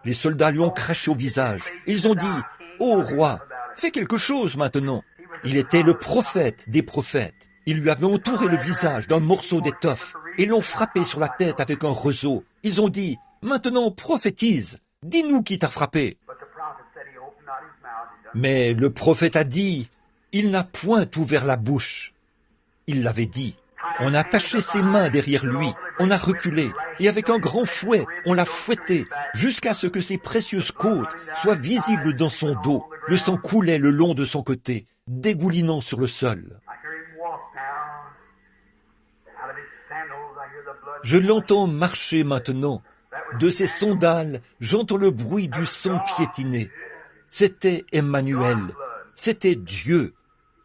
Les soldats lui ont craché au visage. Ils ont dit, « Ô roi, fais quelque chose maintenant. » Il était le prophète des prophètes. Ils lui avaient entouré le visage d'un morceau d'étoffe et l'ont frappé sur la tête avec un roseau. Ils ont dit, « Maintenant prophétise, dis-nous qui t'a frappé. » Mais le prophète a dit, « Il n'a point ouvert la bouche. » Il l'avait dit. On a attaché ses mains derrière lui, on a reculé, et avec un grand fouet, on l'a fouetté, jusqu'à ce que ses précieuses côtes soient visibles dans son dos. Le sang coulait le long de son côté, dégoulinant sur le sol. Je l'entends marcher maintenant. De ses sandales, j'entends le bruit du sang piétiné. C'était Emmanuel, c'était Dieu,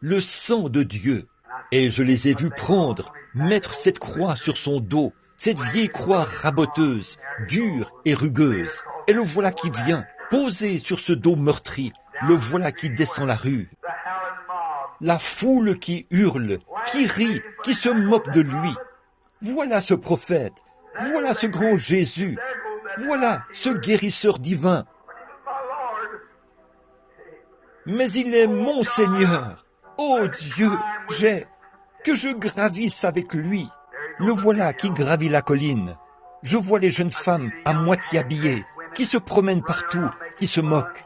le sang de Dieu. Et je les ai vus prendre, mettre cette croix sur son dos, cette vieille croix raboteuse, dure et rugueuse. Et le voilà qui vient, posé sur ce dos meurtri, le voilà qui descend la rue. La foule qui hurle, qui rit, qui se moque de lui. Voilà ce prophète, voilà ce grand Jésus, voilà ce guérisseur divin. Mais il est mon Seigneur. Oh Dieu, que je gravisse avec lui. Le voilà qui gravit la colline. Je vois les jeunes femmes à moitié habillées, qui se promènent partout, qui se moquent.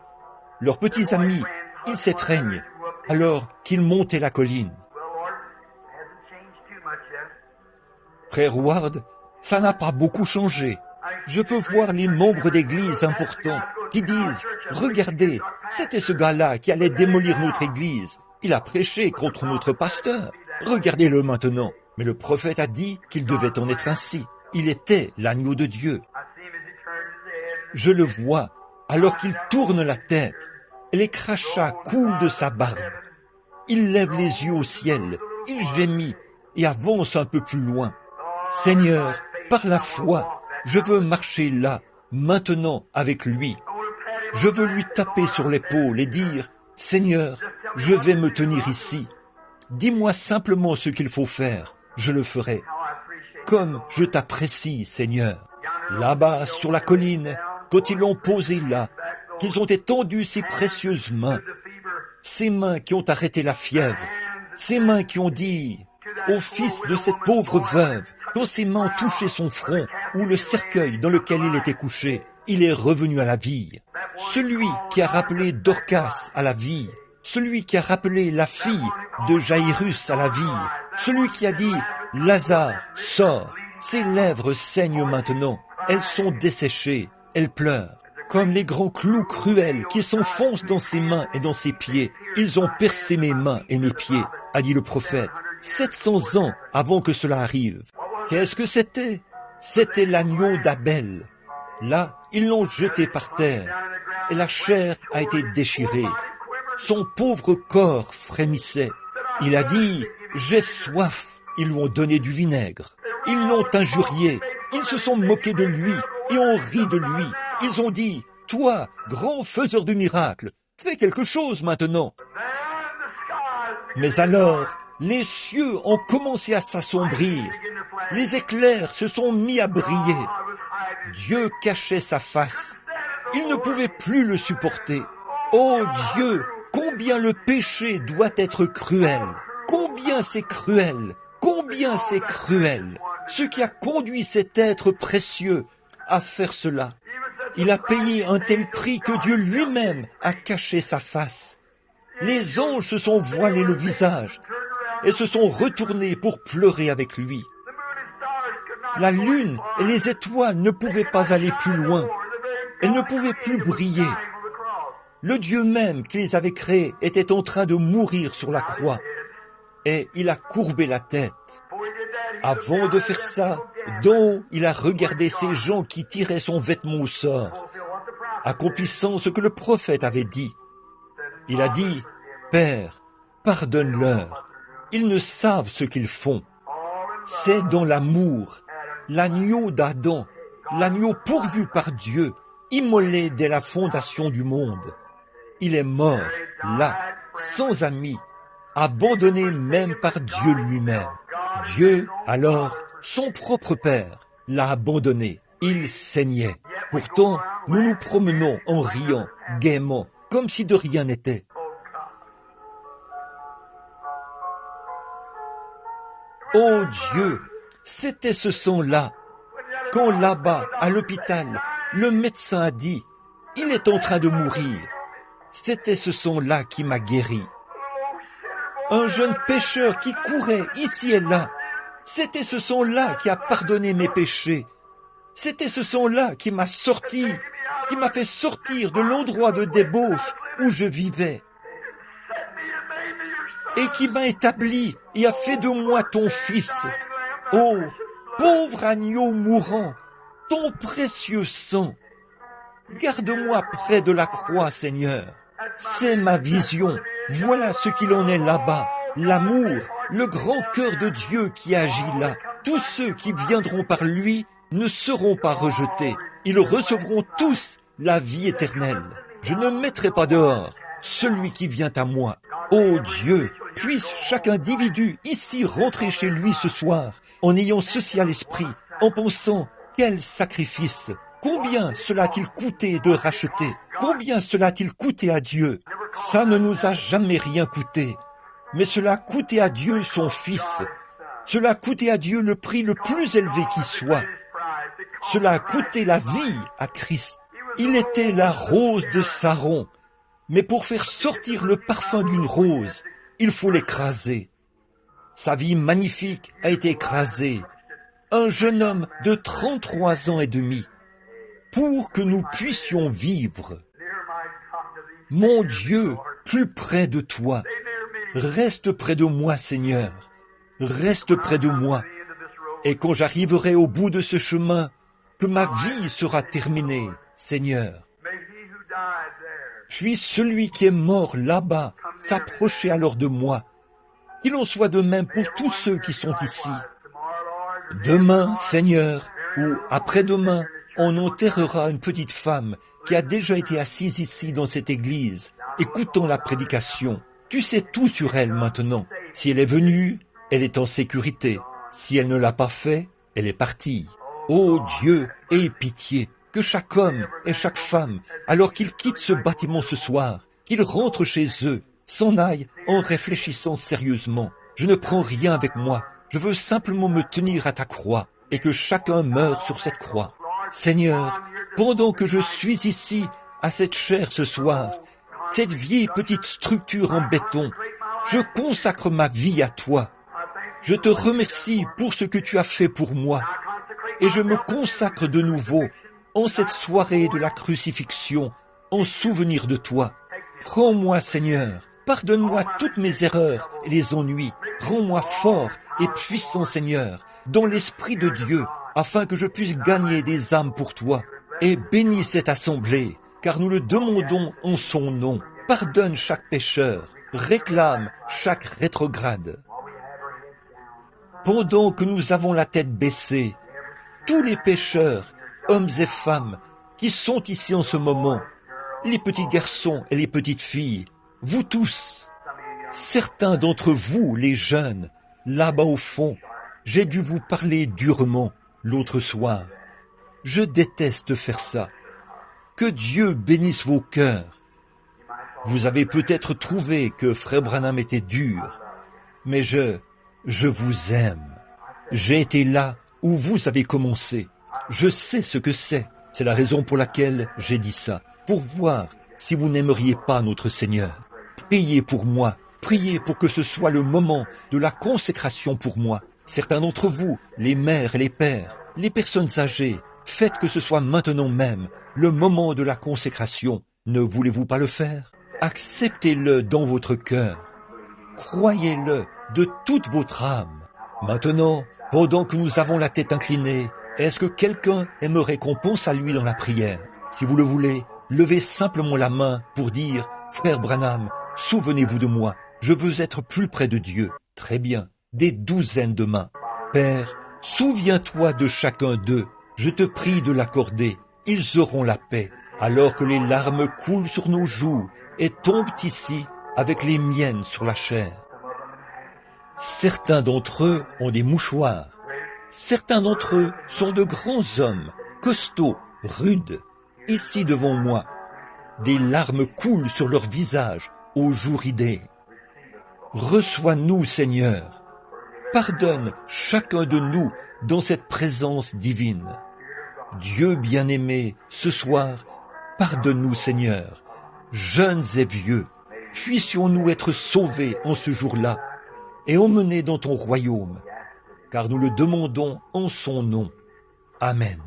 Leurs petits amis, ils s'étreignent, alors qu'ils montaient la colline. Frère Ward, ça n'a pas beaucoup changé. Je peux voir les membres d'église importants qui disent « Regardez, c'était ce gars-là qui allait démolir notre église. Il a prêché contre notre pasteur. Regardez-le maintenant. » Mais le prophète a dit qu'il devait en être ainsi. Il était l'agneau de Dieu. Je le vois alors qu'il tourne la tête et les crachats coulent de sa barbe. Il lève les yeux au ciel, il gémit et avance un peu plus loin. Seigneur, par la foi, je veux marcher là, maintenant avec lui. Je veux lui taper sur l'épaule et dire, « Seigneur, je vais me tenir ici. Dis-moi simplement ce qu'il faut faire, je le ferai. Comme je t'apprécie, Seigneur. » Là-bas, sur la colline, quand ils l'ont posé là, qu'ils ont étendu ces précieuses mains, ces mains qui ont arrêté la fièvre, ces mains qui ont dit au fils de cette pauvre veuve, quand ses mains ont touché son front ou le cercueil dans lequel il était couché, il est revenu à la vie. Celui qui a rappelé Dorcas à la vie, celui qui a rappelé la fille de Jairus à la vie, celui qui a dit « Lazare, sors !» Ses lèvres saignent maintenant, elles sont desséchées, elles pleurent. Comme les grands clous cruels qui s'enfoncent dans ses mains et dans ses pieds, ils ont percé mes mains et mes pieds, a dit le prophète, 700 ans avant que cela arrive. Qu'est-ce que c'était? C'était l'agneau d'Abel. Là, ils l'ont jeté par terre, et la chair a été déchirée. Son pauvre corps frémissait. Il a dit, « J'ai soif ». Ils lui ont donné du vinaigre. Ils l'ont injurié. Ils se sont moqués de lui et ont ri de lui. Ils ont dit, « Toi, grand faiseur de miracles, fais quelque chose maintenant. » Mais alors, les cieux ont commencé à s'assombrir. Les éclairs se sont mis à briller. Dieu cachait sa face. Il ne pouvait plus le supporter. Oh Dieu, combien le péché doit être cruel! Combien c'est cruel! Combien c'est cruel! Ce qui a conduit cet être précieux à faire cela. Il a payé un tel prix que Dieu lui-même a caché sa face. Les anges se sont voilés le visage et se sont retournés pour pleurer avec lui. La lune et les étoiles ne pouvaient pas aller plus loin. Elles ne pouvaient plus briller. Le Dieu même qui les avait créés était en train de mourir sur la croix. Et il a courbé la tête. Avant de faire ça, d'en haut, il a regardé ces gens qui tiraient son vêtement au sort, accomplissant ce que le prophète avait dit. Il a dit, « Père, pardonne-leur, ils ne savent ce qu'ils font. » C'est dans l'amour, l'agneau d'Adam, l'agneau pourvu par Dieu, immolé dès la fondation du monde. Il est mort, là, sans amis, abandonné même par Dieu lui-même. Dieu, alors, son propre Père, l'a abandonné. Il saignait. Pourtant, nous nous promenons en riant, gaiement, comme si de rien n'était. Oh Dieu, c'était ce son-là. Quand là-bas, à l'hôpital, le médecin a dit « Il est en train de mourir », c'était ce son-là qui m'a guéri. Un jeune pécheur qui courait ici et là, c'était ce son-là qui a pardonné mes péchés. C'était ce son-là qui m'a sorti, qui m'a fait sortir de l'endroit de débauche où je vivais. Et qui m'a établi et a fait de moi ton fils. Oh, pauvre agneau mourant, ton précieux sang. Garde-moi près de la croix, Seigneur. C'est ma vision. Voilà ce qu'il en est là-bas. L'amour, le grand cœur de Dieu qui agit là. Tous ceux qui viendront par lui ne seront pas rejetés. Ils recevront tous la vie éternelle. Je ne mettrai pas dehors celui qui vient à moi. Ô Dieu, puisse chaque individu ici rentrer chez lui ce soir en ayant ceci à l'esprit, en pensant quel sacrifice, combien cela a-t-il coûté de racheter, combien cela a-t-il coûté à Dieu. Ça ne nous a jamais rien coûté, mais cela a coûté à Dieu son Fils. Cela a coûté à Dieu le prix le plus élevé qui soit. Cela a coûté la vie à Christ. Il était la rose de Saron, mais pour faire sortir le parfum d'une rose, il faut l'écraser. Sa vie magnifique a été écrasée. Un jeune homme de 33 ans et demi, pour que nous puissions vivre. Mon Dieu, plus près de toi, reste près de moi, Seigneur, reste près de moi. Et quand j'arriverai au bout de ce chemin, que ma vie sera terminée, Seigneur. Puis celui qui est mort là-bas s'approcher alors de moi. Qu'il en soit de même pour tous ceux qui sont ici. Demain, Seigneur, ou après-demain, on enterrera une petite femme qui a déjà été assise ici dans cette église, écoutant la prédication. Tu sais tout sur elle maintenant. Si elle est venue, elle est en sécurité. Si elle ne l'a pas fait, elle est partie. Ô Dieu, aie pitié, que chaque homme et chaque femme, alors qu'ils quittent ce bâtiment ce soir, qu'ils rentrent chez eux, s'en aillent en réfléchissant sérieusement. Je ne prends rien avec moi, je veux simplement me tenir à ta croix, et que chacun meure sur cette croix. Seigneur, pendant que je suis ici, à cette chaire ce soir, cette vieille petite structure en béton, je consacre ma vie à toi. Je te remercie pour ce que tu as fait pour moi, et je me consacre de nouveau en cette soirée de la crucifixion, en souvenir de toi. Prends-moi, Seigneur, pardonne-moi toutes mes erreurs et les ennuis. Rends-moi fort et puissant, Seigneur, dans l'Esprit de Dieu, afin que je puisse gagner des âmes pour toi. Et bénis cette assemblée, car nous le demandons en son nom. Pardonne chaque pécheur, réclame chaque rétrograde. Pendant que nous avons la tête baissée, tous les pécheurs, hommes et femmes, qui sont ici en ce moment, les petits garçons et les petites filles, vous tous, certains d'entre vous, les jeunes, là-bas au fond, j'ai dû vous parler durement l'autre soir. Je déteste faire ça. Que Dieu bénisse vos cœurs. Vous avez peut-être trouvé que Frère Branham était dur, mais je vous aime. J'ai été là où vous avez commencé. Je sais ce que c'est. C'est la raison pour laquelle j'ai dit ça. Pour voir si vous n'aimeriez pas notre Seigneur. Priez pour moi. Priez pour que ce soit le moment de la consécration pour moi. Certains d'entre vous, les mères et les pères, les personnes âgées, faites que ce soit maintenant même le moment de la consécration. Ne voulez-vous pas le faire? Acceptez-le dans votre cœur. Croyez-le de toute votre âme. Maintenant, pendant que nous avons la tête inclinée, est-ce que quelqu'un aimerait qu'on pense à lui dans la prière? Si vous le voulez, levez simplement la main pour dire « Frère Branham, souvenez-vous de moi, je veux être plus près de Dieu. » Très bien, des douzaines de mains. Père, souviens-toi de chacun d'eux. Je te prie de l'accorder. Ils auront la paix, alors que les larmes coulent sur nos joues et tombent ici avec les miennes sur la chair. Certains d'entre eux ont des mouchoirs. Certains d'entre eux sont de grands hommes, costauds, rudes, ici devant moi. Des larmes coulent sur leur visage aux joues ridées. Reçois-nous, Seigneur. Pardonne chacun de nous dans cette présence divine. Dieu bien-aimé, ce soir, pardonne-nous, Seigneur, jeunes et vieux. Puissions-nous être sauvés en ce jour-là et emmenés dans ton royaume, car nous le demandons en son nom. Amen.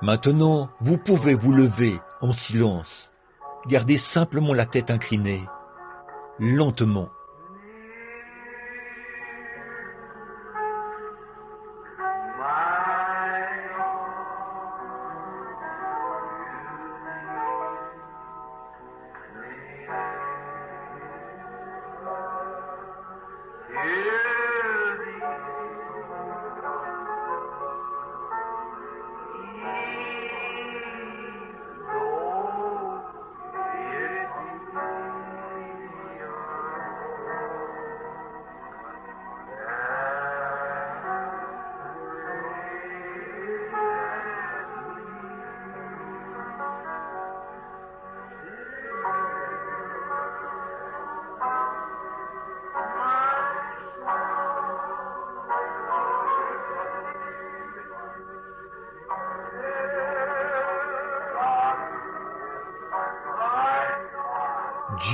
Maintenant, vous pouvez vous lever en silence. Gardez simplement la tête inclinée, lentement.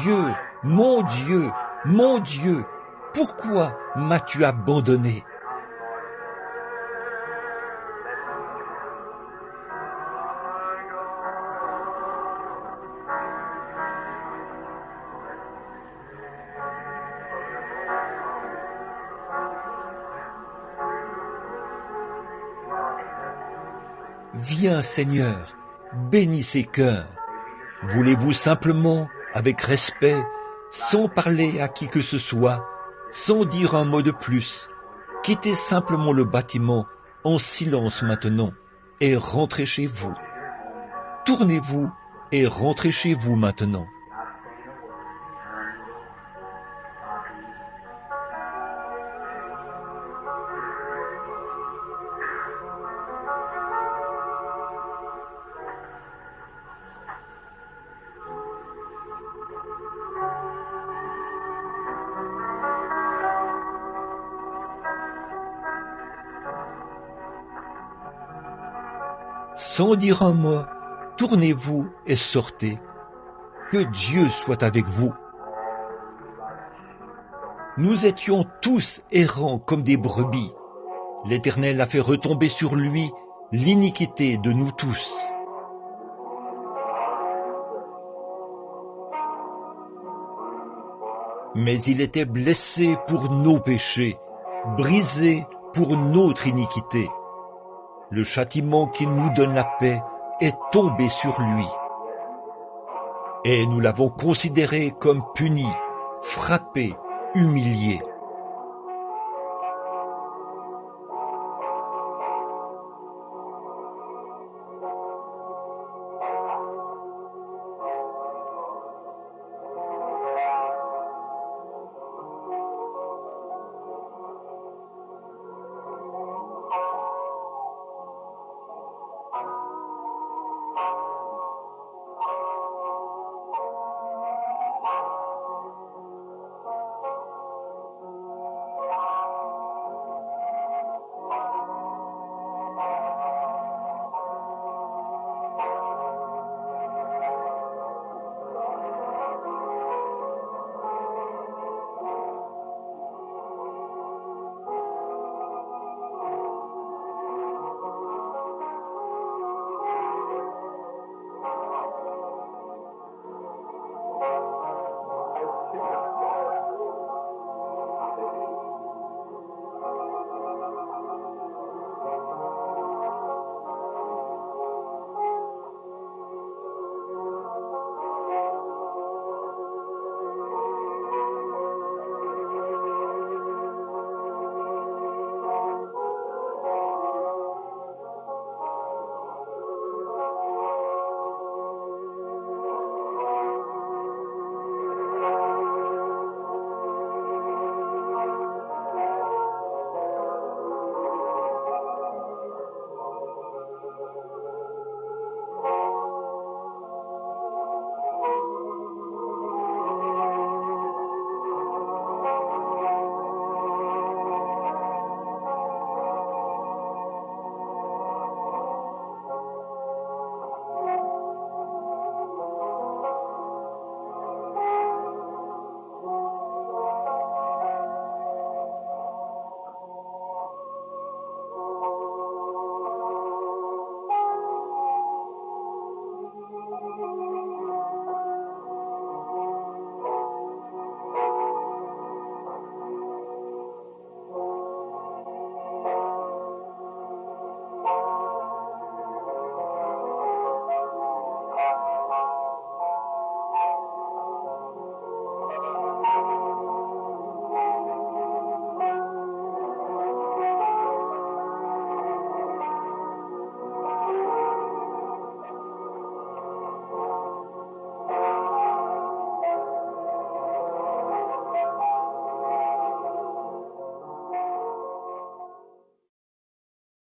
Dieu, mon Dieu, pourquoi m'as-tu abandonné? Viens, Seigneur, bénis ces cœurs. Voulez-vous simplement, avec respect, sans parler à qui que ce soit, sans dire un mot de plus, quitter simplement le bâtiment en silence maintenant et rentrez chez vous. Tournez-vous et rentrez chez vous maintenant. Sans dire un mot, tournez-vous et sortez. Que Dieu soit avec vous. Nous étions tous errants comme des brebis. L'Éternel a fait retomber sur lui l'iniquité de nous tous. Mais il était blessé pour nos péchés, brisé pour notre iniquité. Le châtiment qui nous donne la paix est tombé sur lui. Et nous l'avons considéré comme puni, frappé, humilié.